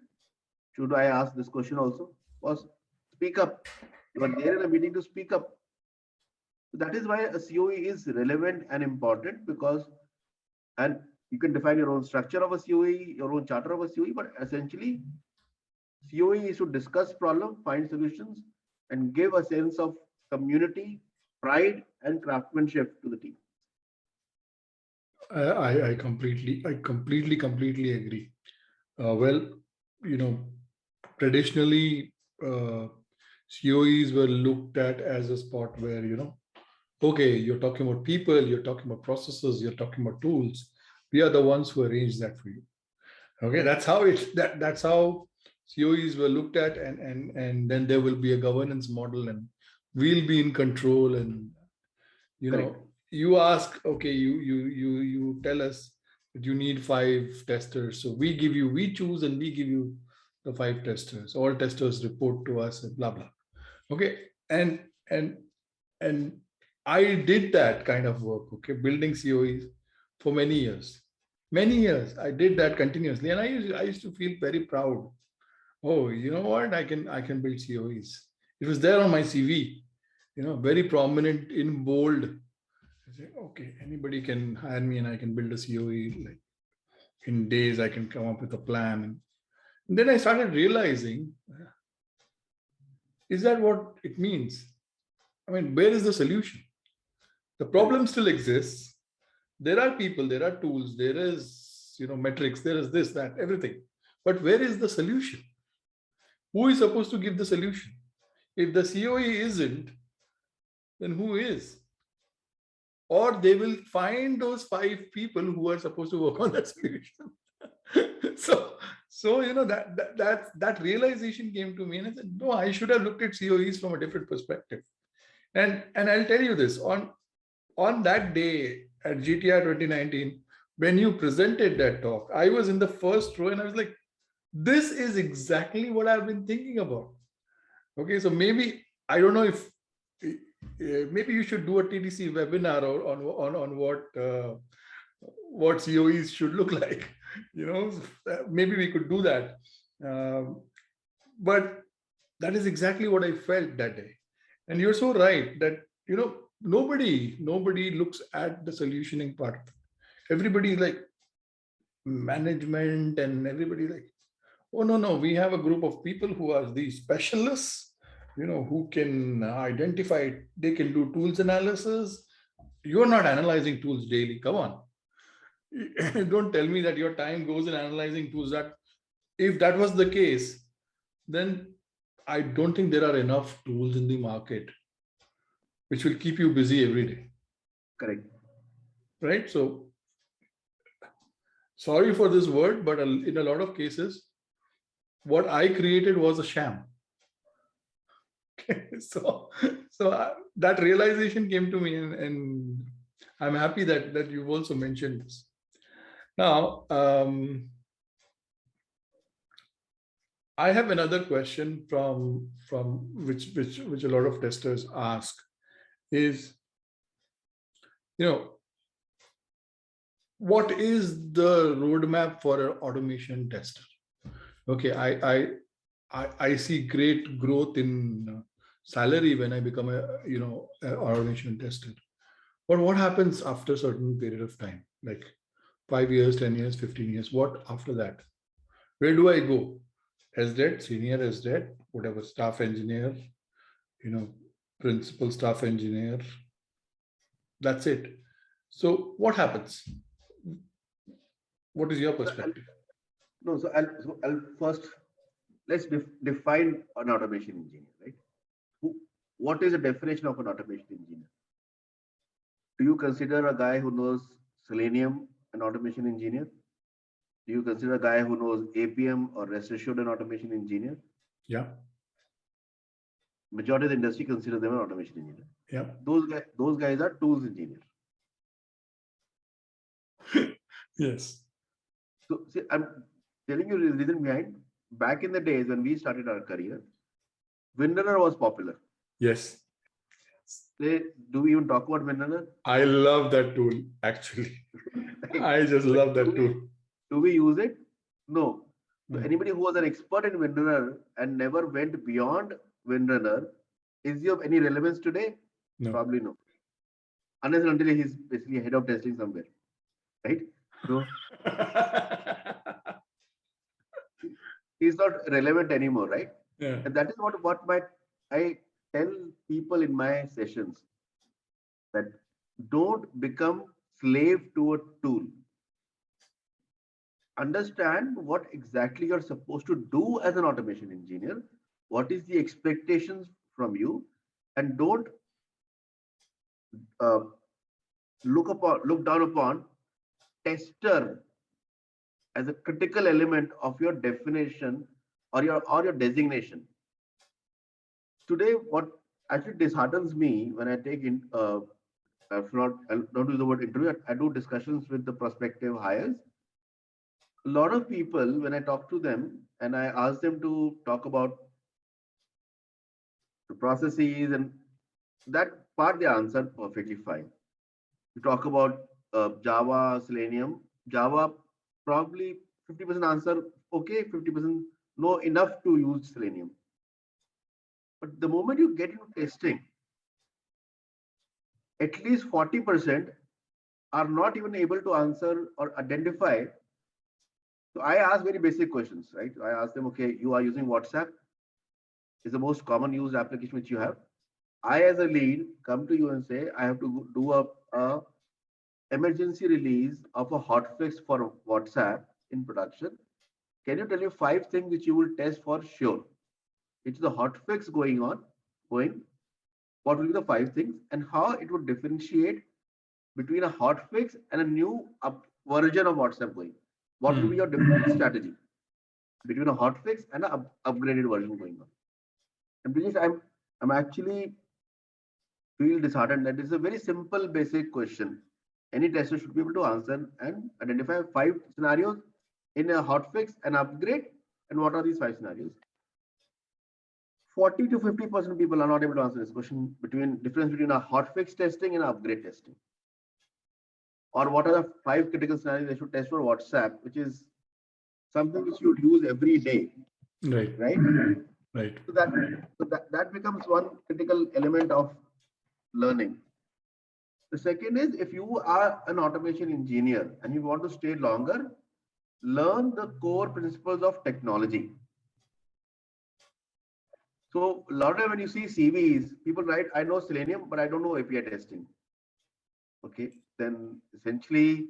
should I ask this question also? Was speak up. You are there in a meeting to speak up. So that is why a COE is relevant and important because, and you can define your own structure of a COE, your own charter of a COE, but essentially COE is to discuss problem, find solutions, and give a sense of community, pride, and craftsmanship to the team. I completely agree. Well, you know, traditionally, COEs were looked at as a spot where, okay, you're talking about people, you're talking about processes, you're talking about tools. We are the ones who arrange that for you. Okay, that's how COEs were looked at, and then there will be a governance model, and we'll be in control. And Correct. you ask, okay, you tell us that you need 5 testers, so we choose and we give you the 5 testers. All testers report to us, and blah blah. Okay, and and I did that kind of work. Okay, building COEs for many years. Many years I did that continuously, and I used to feel very proud. Oh, you know what? I can build COEs. It was there on my CV, very prominent in bold. I say, okay, anybody can hire me and I can build a COE. Like in days, I can come up with a plan. And then I started realizing, is that what it means? I mean, where is the solution? The problem still exists. There are people, there are tools, there is, metrics, there is this, that, everything. But where is the solution? Who is supposed to give the solution? If the COE isn't, then who is? Or they will find those 5 people who are supposed to work on that solution. so that realization came to me, and I said, no, I should have looked at COEs from a different perspective. And I'll tell you this, on that day at GTR 2019, when you presented that talk, I was in the first row and I was like, this is exactly what I've been thinking about. Okay, so maybe, I don't know if maybe you should do a TTC webinar on what COEs should look like. Maybe we could do that. But that is exactly what I felt that day. And you're so right that, nobody looks at the solutioning part. Everybody is like management, and everybody like, oh, no, we have a group of people who are these specialists, who can identify, they can do tools analysis. You're not analyzing tools daily. Come on. Don't tell me that your time goes in analyzing tools. That if that was the case, then I don't think there are enough tools in the market which will keep you busy every day. Correct. Right? So, sorry for this word, but in a lot of cases, what I created was a sham. Okay, so that realization came to me, and I'm happy that you've also mentioned this. Now, I have another question from which a lot of testers ask is, what is the roadmap for an automation tester? Okay, I see great growth in salary when I become a automation tester. But what happens after a certain period of time, like 5 years, 10 years, 15 years? What after that? Where do I go? SDET, senior SDET, whatever, staff engineer, principal staff engineer. That's it. So what happens? What is your perspective? No, so I'll first, let's define an automation engineer, right? What is the definition of an automation engineer? Do you consider a guy who knows Selenium an automation engineer? Do you consider a guy who knows APM or rest assured an automation engineer? Yeah. Majority of the industry consider them an automation engineer. Yeah. Those guys are tools engineers. Yes. So see, Telling you the reason behind, back in the days when we started our career, Windrunner was popular. Yes. Do we even talk about Windrunner? I love that tool, actually. I just love that tool. Do we use it? No. So Hmm. anybody who was an expert in Windrunner and never went beyond Windrunner, is he of any relevance today? No. Probably no. Unless and until he's basically head of testing somewhere, right? So he's not relevant anymore, right? Yeah. And that is what I tell people in my sessions, that don't become slave to a tool. Understand what exactly you're supposed to do as an automation engineer, what is the expectations from you, and don't uh, look down upon tester as a critical element of your definition or your designation. Today, what actually disheartens me when I take in, I don't use the word interview, I do discussions with the prospective hires. A lot of people, when I talk to them and I ask them to talk about the processes and that part, they answer perfectly fine. You talk about Java, Selenium, Java, probably 50% answer okay, 50% no, enough to use Selenium. But the moment you get into testing, at least 40% are not even able to answer or identify. So I ask very basic questions, right? I ask them, okay, you are using WhatsApp, is the most common used application which you have. I, as a lead, come to you and say, I have to do a emergency release of a hotfix for WhatsApp in production. Can you tell me 5 things which you will test for sure? It's the hotfix going. What will be the 5 things and how it would differentiate between a hotfix and a new version of WhatsApp going? What will be your different strategy between a hotfix and an upgraded version going on? And Brijesh, I'm actually feel disheartened that this is a very simple, basic question. Any tester should be able to answer and identify 5 scenarios in a hotfix and upgrade. And what are these 5 scenarios? 40 to 50% of people are not able to answer this question between difference between a hotfix testing and upgrade testing. Or what are the 5 critical scenarios they should test for WhatsApp, which is something which you would use every day. Right. Right? Right. So that becomes one critical element of learning. The second is, if you are an automation engineer and you want to stay longer, learn the core principles of technology. So a lot of when you see CVs, people write, I know Selenium, but I don't know API testing. Okay, then essentially,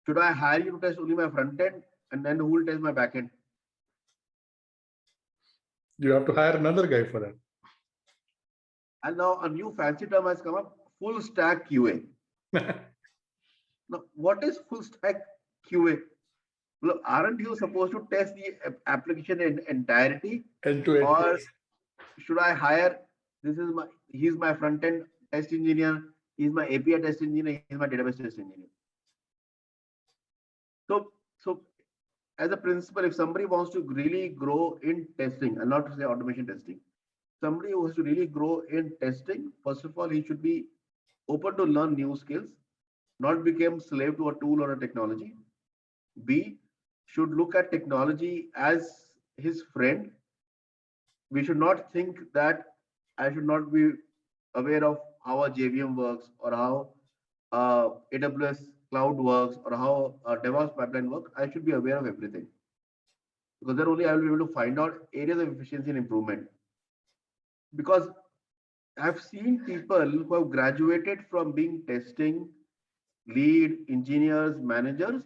should I hire you to test only my front end and then who will test my back end? You have to hire another guy for that. And now a new fancy term has come up, full stack QA. Now, what is full stack QA? Well, aren't you supposed to test the application in entirety? Or should I hire, he's my front end test engineer, he's my API test engineer, he's my database test engineer. So as a principle, if somebody wants to really grow in testing, and not to say automation testing, somebody who has to really grow in testing, first of all, he should be open to learn new skills, not become slave to a tool or a technology. B, should look at technology as his friend. We should not think that I should not be aware of how a JVM works or how AWS cloud works or how a DevOps pipeline works. I should be aware of everything, because then only I will be able to find out areas of efficiency and improvement. Because I've seen people who have graduated from being testing lead engineers, managers,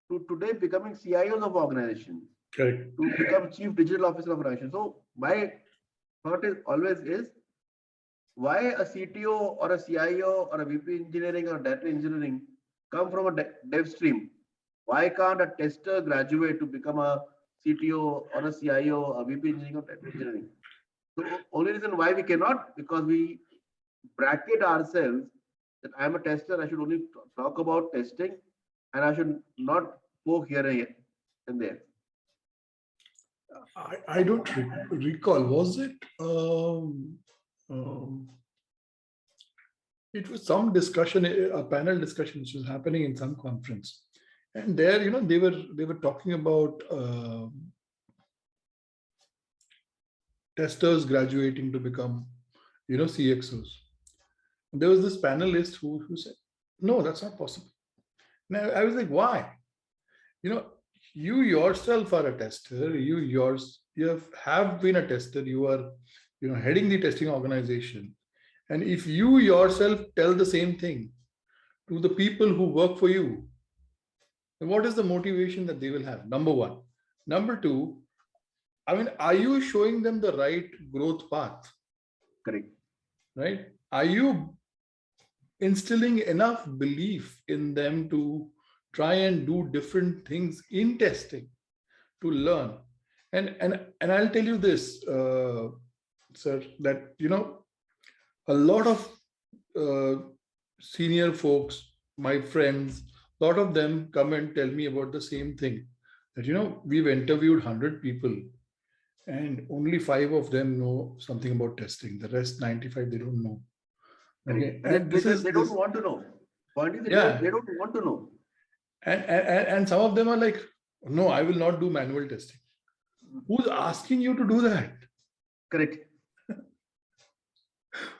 to today becoming CIOs of organizations, Correct. to become chief digital officer of organizations. So my thought is always is, why a CTO or a CIO or a VP engineering or data engineering come from a dev stream? Why can't a tester graduate to become a CTO or a CIO or VP engineering or data engineering? So only reason why we cannot, because we bracket ourselves that I'm a tester, I should only talk about testing and I should not poke here and there. I don't recall. Was it? Um, it was some discussion, a panel discussion which was happening in some conference, and there, they were talking about testers graduating to become, CXOs. And there was this panelist who said, "No, that's not possible." Now I was like, "Why?" You know, you yourself are a tester. You have been a tester. You are, heading the testing organization. And if you yourself tell the same thing to the people who work for you, then what is the motivation that they will have? Number one. Number two, I mean, are you showing them the right growth path? Correct. Right? Are you instilling enough belief in them to try and do different things in testing to learn? And I'll tell you this, sir, that a lot of senior folks, my friends, a lot of them come and tell me about the same thing, that we've interviewed 100 people and only 5 of them know something about testing. The rest 95 they don't know. Okay, Correct. and this is They this. don't want to know. Point is, Yeah, they don't want to know. and some of them are like, "No, I will not do manual testing." Who's asking you to do that? Correct.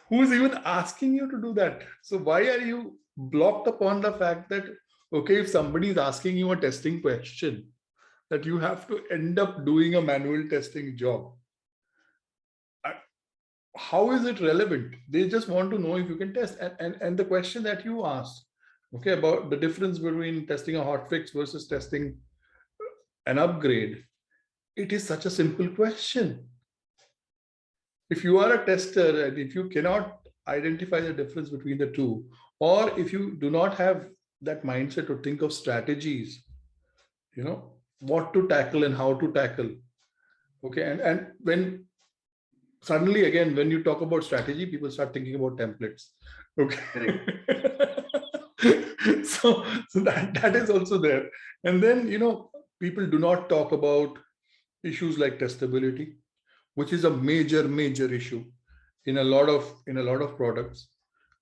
Who's even asking you to do that? So why are you blocked upon the fact that, okay, if somebody is asking you a testing question, that you have to end up doing a manual testing job? How is it relevant? They just want to know if you can test. And the question that you asked, okay, about the difference between testing a hot fix versus testing an upgrade, it is such a simple question. If you are a tester and if you cannot identify the difference between the two, or if you do not have that mindset to think of strategies, what to tackle and how to tackle. Okay, and when suddenly again, when you talk about strategy, people start thinking about templates. Okay. so that is also there. And then people do not talk about issues like testability, which is a major issue in a lot of products.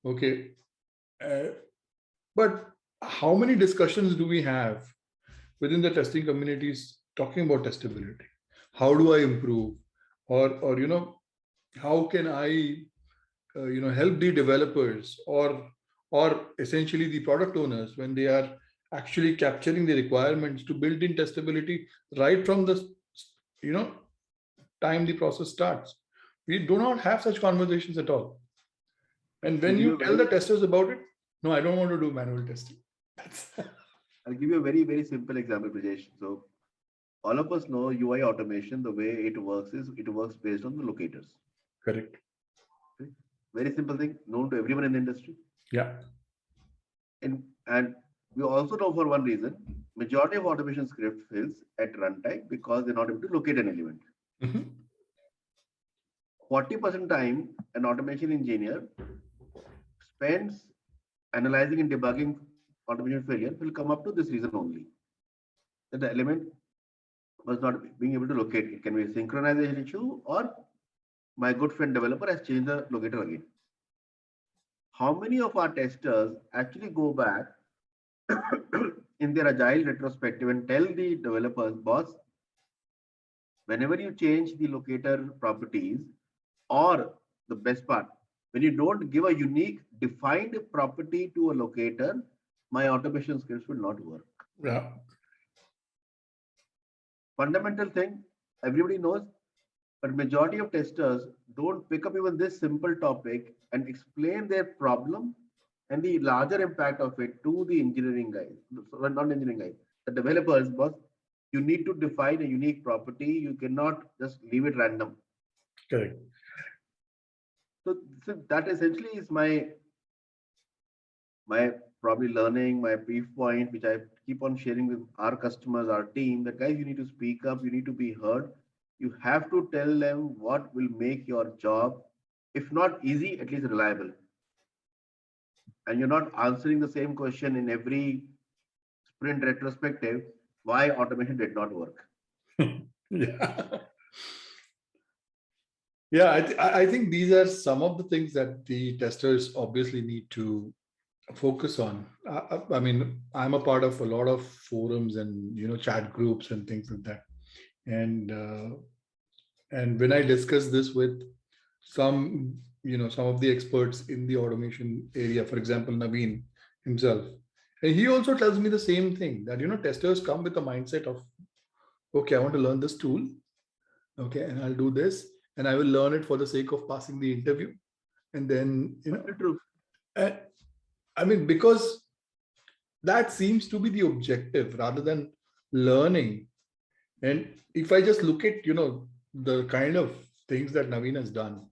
Okay. But how many discussions do we have within the testing communities talking about testability? How do I improve? Or how can I help the developers or essentially the product owners when they are actually capturing the requirements to build in testability right from the you know time the process starts? We do not have such conversations at all. And when you tell the testers about it, no, I don't want to do manual testing. I'll give you a very, very simple example, Brajesh. So all of us know UI automation, the way it works is it works based on the locators. Correct. Okay? Very simple thing, known to everyone in the industry. Yeah. And we also know for one reason, majority of automation script fails at runtime because they're not able to locate an element. 40% time, an automation engineer spends analyzing and debugging automation failure will come up to this reason only, that the element was not being able to locate. It can be a synchronization issue, or my good friend developer has changed the locator again. How many of our testers actually go back in their agile retrospective and tell the developers, boss, whenever you change the locator properties, or the best part, when you don't give a unique defined property to a locator, my automation scripts will not work. Yeah. Fundamental thing, everybody knows, but majority of testers don't pick up even this simple topic and explain their problem and the larger impact of it to the engineering guys, not engineering guys, the developers, boss. You need to define a unique property. You cannot just leave it random. Correct. So that essentially is my probably learning, my brief point, which I keep on sharing with our customers, our team, that guys, you need to speak up, you need to be heard. You have to tell them what will make your job, if not easy, at least reliable. And you're not answering the same question in every sprint retrospective, why automation did not work. Yeah. Yeah, I think these are some of the things that the testers obviously need to focus on. I mean, I'm a part of a lot of forums and chat groups and things like that. And when I discuss this with some of the experts in the automation area, for example, Naveen himself, and he also tells me the same thing, that testers come with a mindset of, okay, I want to learn this tool, okay, and I'll do this, and I will learn it for the sake of passing the interview, and then True. uh, I mean, because that seems to be the objective rather than learning. And if I just look at the kind of things that Naveen has done,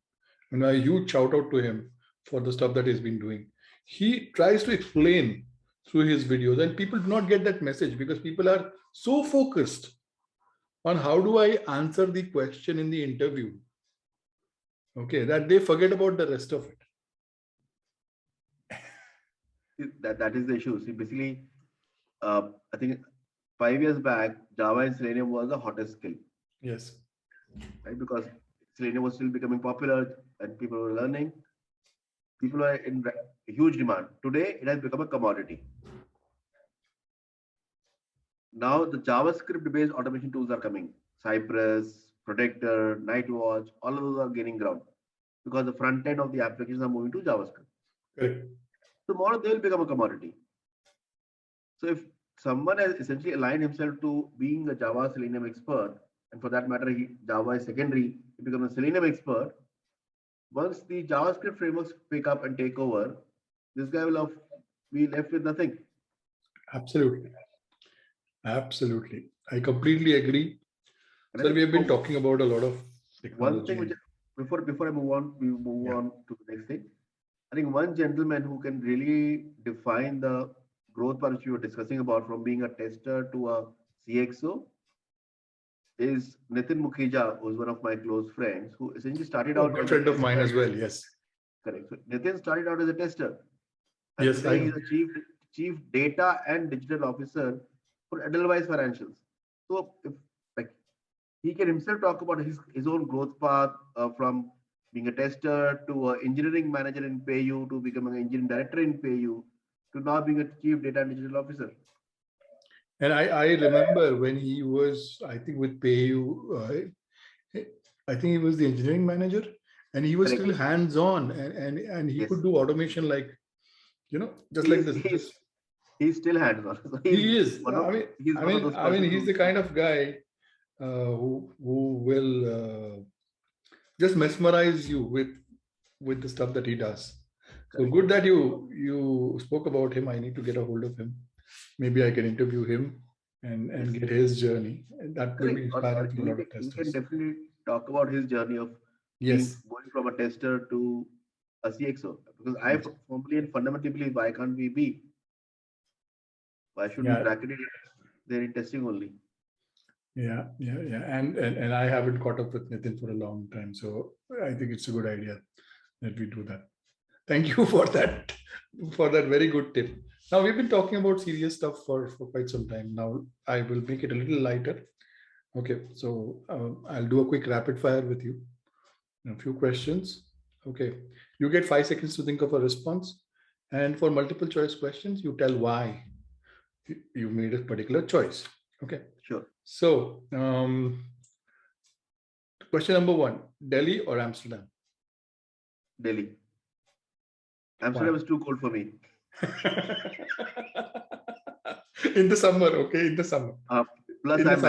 a huge shout out to him for the stuff that he's been doing. He tries to explain through his videos, and people do not get that message because people are so focused on how do I answer the question in the interview, okay, that they forget about the rest of it. That is the issue. See, basically, I think 5 years back, Java and Selenium was the hottest skill, Yes. right? Because Selenium was still becoming popular and people were learning. People are in huge demand. Today, it has become a commodity. Now, the JavaScript-based automation tools are coming. Cypress, Protector, Nightwatch, all of those are gaining ground because the front end of the applications are moving to JavaScript. Correct. Tomorrow, they will become a commodity. So if someone has essentially aligned himself to being a Java Selenium expert, and for that matter, Java is secondary, he becomes a Selenium expert. Once the JavaScript frameworks pick up and take over, this guy will be left with nothing. Absolutely. Absolutely. I completely agree. So we have been talking about a lot of technology. One thing which before I move on, we move on to the next thing. I think one gentleman who can really define the growth path which we were discussing about from being a tester to a CXO is Nitin Mukhija, who's one of my close friends, who essentially started out as a friend of mine as well. Yes. Correct. So Nitin started out as a tester. And yes. Today he's a chief data and digital officer for Edelweiss Financials. So if like he can himself talk about his own growth path from being a tester to an engineering manager in PayU to becoming an engineering director in PayU to now being a chief data and digital officer. And I remember when he was, I think, with PayU, I think he was the engineering manager, and he was still hands-on, and he could do automation like, just like this. He's still hands-on. So he is. I mean, he's the kind of guy who will just mesmerize you with the stuff that he does. So good that you spoke about him. I need to get a hold of him. Maybe I can interview him and get his journey. And that will be inspiring to a lot of testers. We can definitely talk about his journey of going from a tester to a CXO. Because I firmly and fundamentally believe, why can't we be? Why should we bracket it there in testing only? Yeah. And I haven't caught up with Nitin for a long time. So I think it's a good idea that we do that. Thank you for that very good tip. Now we've been talking about serious stuff for quite some time. Now I will make it a little lighter. Okay, so I'll do a quick rapid fire with you. A few questions. Okay, you get 5 seconds to think of a response. And for multiple choice questions, you tell why you made a particular choice. Okay. Sure. So question number 1, Delhi or Amsterdam? Delhi. Amsterdam is too cold for me. In the summer, okay, in the summer. Plus, I'm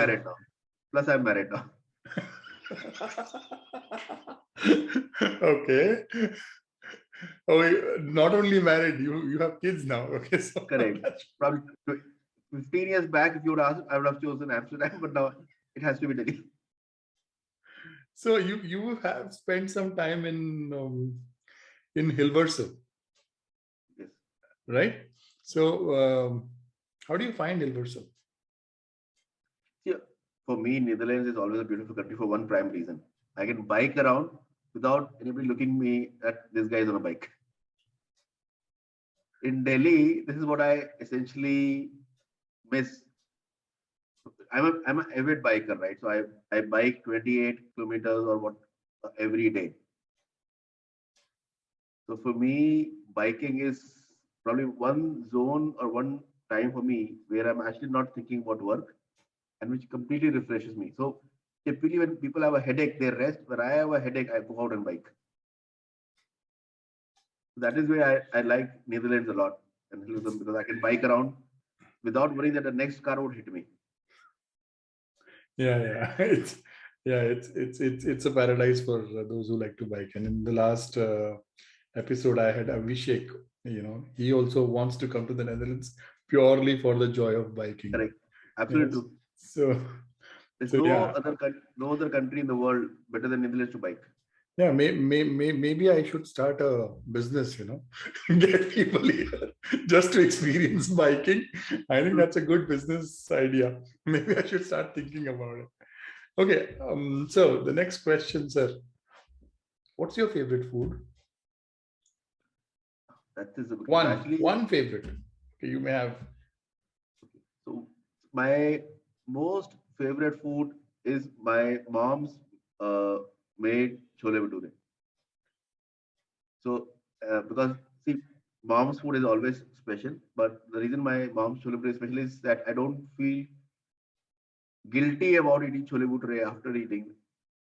married now. Okay. Oh, not only married, you have kids now. Okay, so correct. Probably 15 years back, if you would ask, I would have chosen Amsterdam, but now it has to be Delhi. So you have spent some time in Hilversum. Yes. Right. So how do you find Hilversum? Yeah, for me, Netherlands is always a beautiful country for one prime reason. I can bike around without anybody looking at me that this guy is on a bike. In Delhi, this is what I essentially miss. I'm an avid biker, right? So I bike 28 kilometers or what every day. So for me, biking is probably one zone or one time for me where I'm actually not thinking about work and which completely refreshes me. So typically when people have a headache, they rest. When I have a headache, I go out and bike. So that is why I like Netherlands a lot and because I can bike around without worrying that the next car would hit me. Yeah. It's a paradise for those who like to bike. And in the last episode, I had Abhishek. He also wants to come to the Netherlands purely for the joy of biking. Correct. Absolutely Yes. true. So There's so yeah. no other country in the world better than Netherlands to bike. Yeah, maybe I should start a business, get people here just to experience biking. I think that's a good business idea. Maybe I should start thinking about it. Okay, so the next question, sir. What's your favorite food? That is actually One favorite. Okay, you may have. so. My most favorite food is my mom's made chole bhature. So because see, mom's food is always special, but the reason my mom's chole bhature is special is that I don't feel guilty about eating chole bhature after eating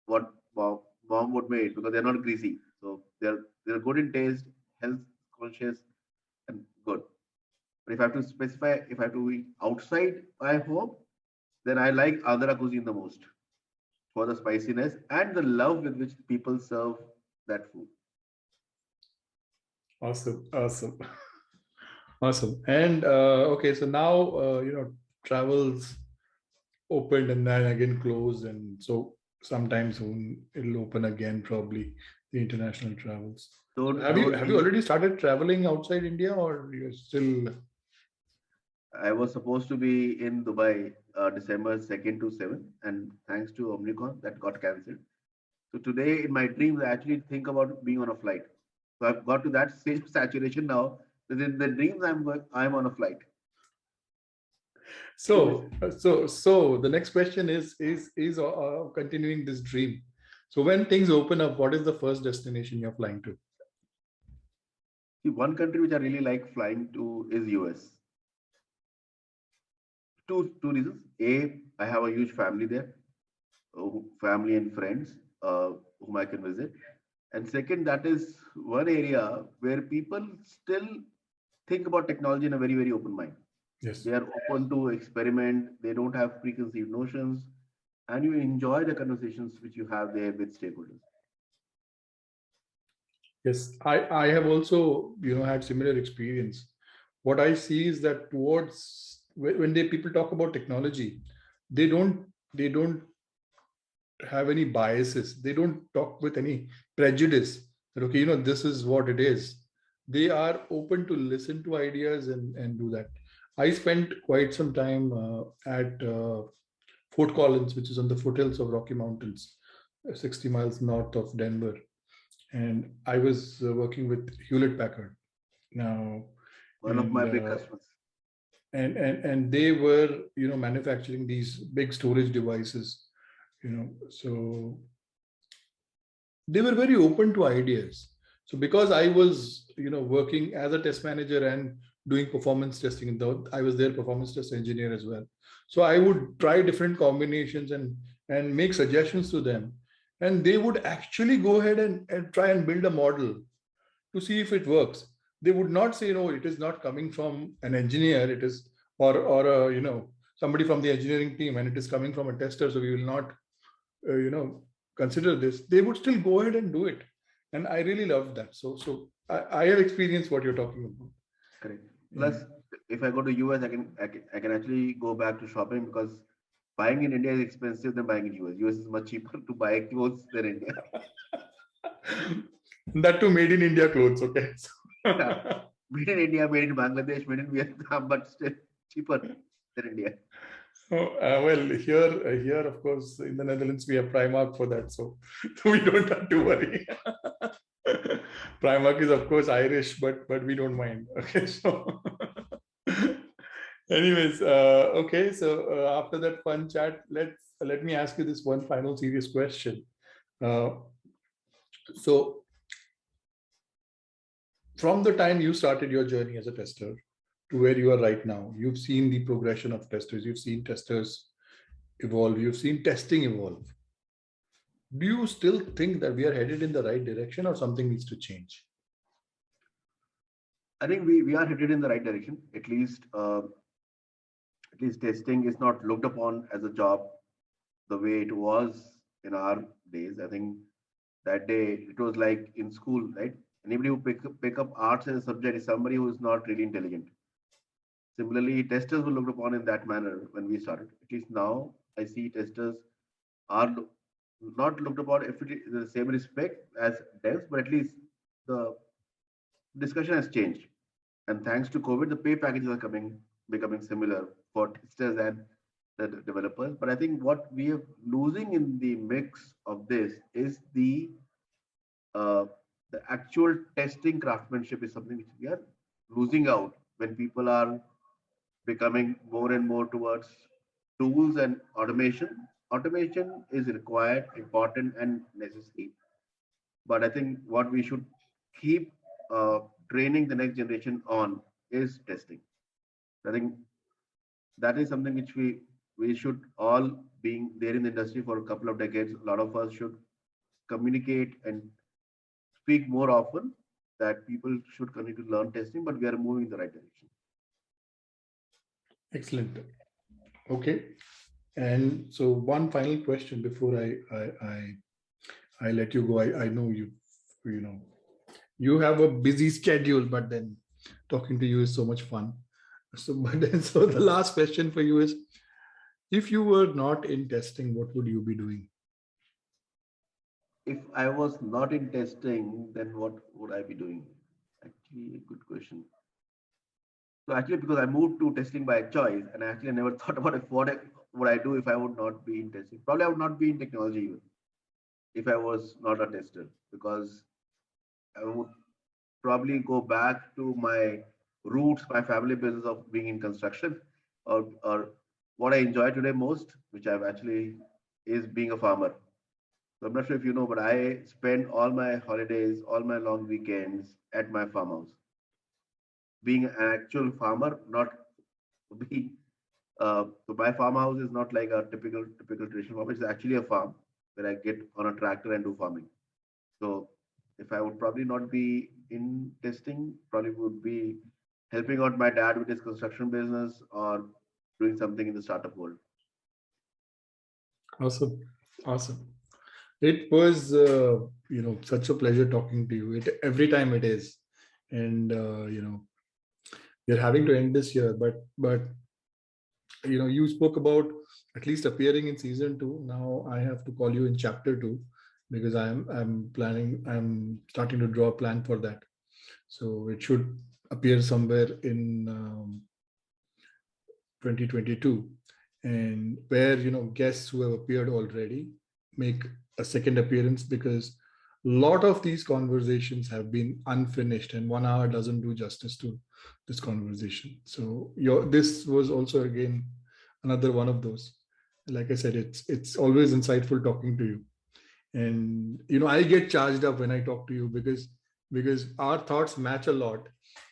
what mom would make because they're not greasy. So they're good in taste, health conscious, and good. But if I have to specify, if I have to eat outside my home, then I like Andhra cuisine the most for the spiciness and the love with which people serve that food. Awesome. Awesome. And okay, so now travels opened and then again closed, and so sometime soon it'll open again, probably the international travels. So Don't have you dream. already started traveling outside India, or you're still? I was supposed to be in Dubai December 2nd to 7th, and thanks to Omnicon, that got cancelled. So today, in my dreams, I actually think about being on a flight. So I've got to that stage of saturation now that in the dreams I'm on a flight. So the next question is continuing this dream. So when things open up, what is the first destination you're flying to? See, one country which I really like flying to is US. Two reasons. A, I have a huge family there, family and friends whom I can visit. And second, that is one area where people still think about technology in a very, very open mind. Yes. They are open to experiment. They don't have preconceived notions, and you enjoy the conversations which you have there with stakeholders. Yes, I have also had similar experience. What I see is that towards when they people talk about technology, they don't have any biases. They don't talk with any prejudice. That okay, this is what it is. They are open to listen to ideas and do that. I spent quite some time at Fort Collins, which is on the foothills of Rocky Mountains, 60 miles north of Denver, and I was working with Hewlett Packard now, One of and my big customers. and they were manufacturing these big storage devices, so they were very open to ideas. So because I was working as a test manager and doing performance testing, though I was their performance test engineer as well, so I would try different combinations and make suggestions to them, and they would actually go ahead and try and build a model to see if it works. They would not say no, it is not coming from an engineer, it is or somebody from the engineering team, and it is coming from a tester, so we will not consider this. They would still go ahead and do it, and I really love that. So I have experienced what you're talking about. Correct. Plus, if I go to US, I can actually go back to shopping because buying in India is expensive than buying in US. US is much cheaper to buy clothes than India. That too, made in India clothes. Okay. Made in India, made in Bangladesh, made in Vietnam, but still cheaper than India. Well, here, of course, in the Netherlands, we have Primark for that, so we don't have to worry. Primark is, of course, Irish, but we don't mind. Okay, so Anyways, okay. So after that fun chat, let me ask you this one final serious question. Uh, so from the time you started your journey as a tester to where you are right now, you've seen the progression of testers. You've seen testers evolve. You've seen testing evolve. Do you still think that we are headed in the right direction, or something needs to change? I think we are headed in the right direction. At least testing is not looked upon as a job the way it was in our days. I think that day it was like in school, right? Anybody who pick up arts as a subject is somebody who is not really intelligent. Similarly, testers were looked upon in that manner when we started. At least now, I see testers are not looked upon if it is the same respect as devs, but at least the discussion has changed. And thanks to COVID, the pay packages are becoming similar for testers and the developers. But I think what we are losing in the mix of this is uh, the actual testing craftsmanship is something which we are losing out when people are becoming more and more towards tools and automation. Automation is required, important, and necessary. But I think what we should keep uh, training the next generation on is testing. I think that is something which we should all, being there in the industry for a couple of decades, a lot of us should communicate and speak more often that people should continue to learn testing, but we are moving in the right direction. Excellent. Okay. And so one final question before I let you go. I know you know you have a busy schedule, but then talking to you is so much fun. So but then so the last question for you is, if you were not in testing, what would you be doing? If I was not in testing, then what would I be doing? Actually, a good question. So actually, because I moved to testing by choice, and I actually never thought about what would I do if I would not be in testing. Probably I would not be in technology even if I was not a tester, because I would probably go back to my roots, my family business of being in construction, or what I enjoy today most, which I've actually is being a farmer. So I'm not sure if you know, but I spend all my holidays, all my long weekends at my farmhouse. Being an actual farmer, not being so my farmhouse is not like a typical traditional farm. It's actually a farm where I get on a tractor and do farming. So if I would probably not be in testing, probably would be helping out my dad with his construction business or doing something in the startup world. Awesome. Awesome. It was such a pleasure talking to you. Every time it is. And we're having to end this here, but you spoke about at least appearing in season 2. Now I have to call you in chapter 2, because I'm starting to draw a plan for that. So it should appear somewhere in 2022, and where guests who have appeared already make a second appearance, because a lot of these conversations have been unfinished, and 1 hour doesn't do justice to this conversation. So this was also again another one of those. Like I said, it's always insightful talking to you. And I get charged up when I talk to you, because our thoughts match a lot.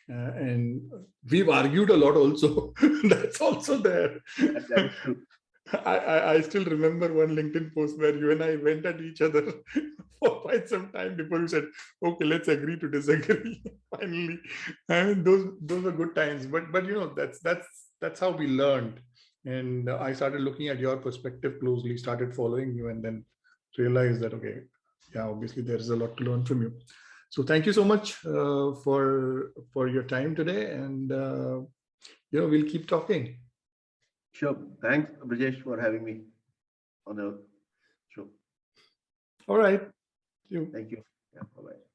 And we've argued a lot also. That's also there. That is true. I still remember one LinkedIn post where you and I went at each other for quite some time before you said, okay, let's agree to disagree. Finally. And those were good times. But that's how we learned. And I started looking at your perspective closely, started following you, and then realized that, okay, yeah, obviously there is a lot to learn from you. So thank you so much for your time today, and we'll keep talking. Sure. Thanks, Brijesh, for having me on the show. All right. Thank you. Yeah, bye-bye.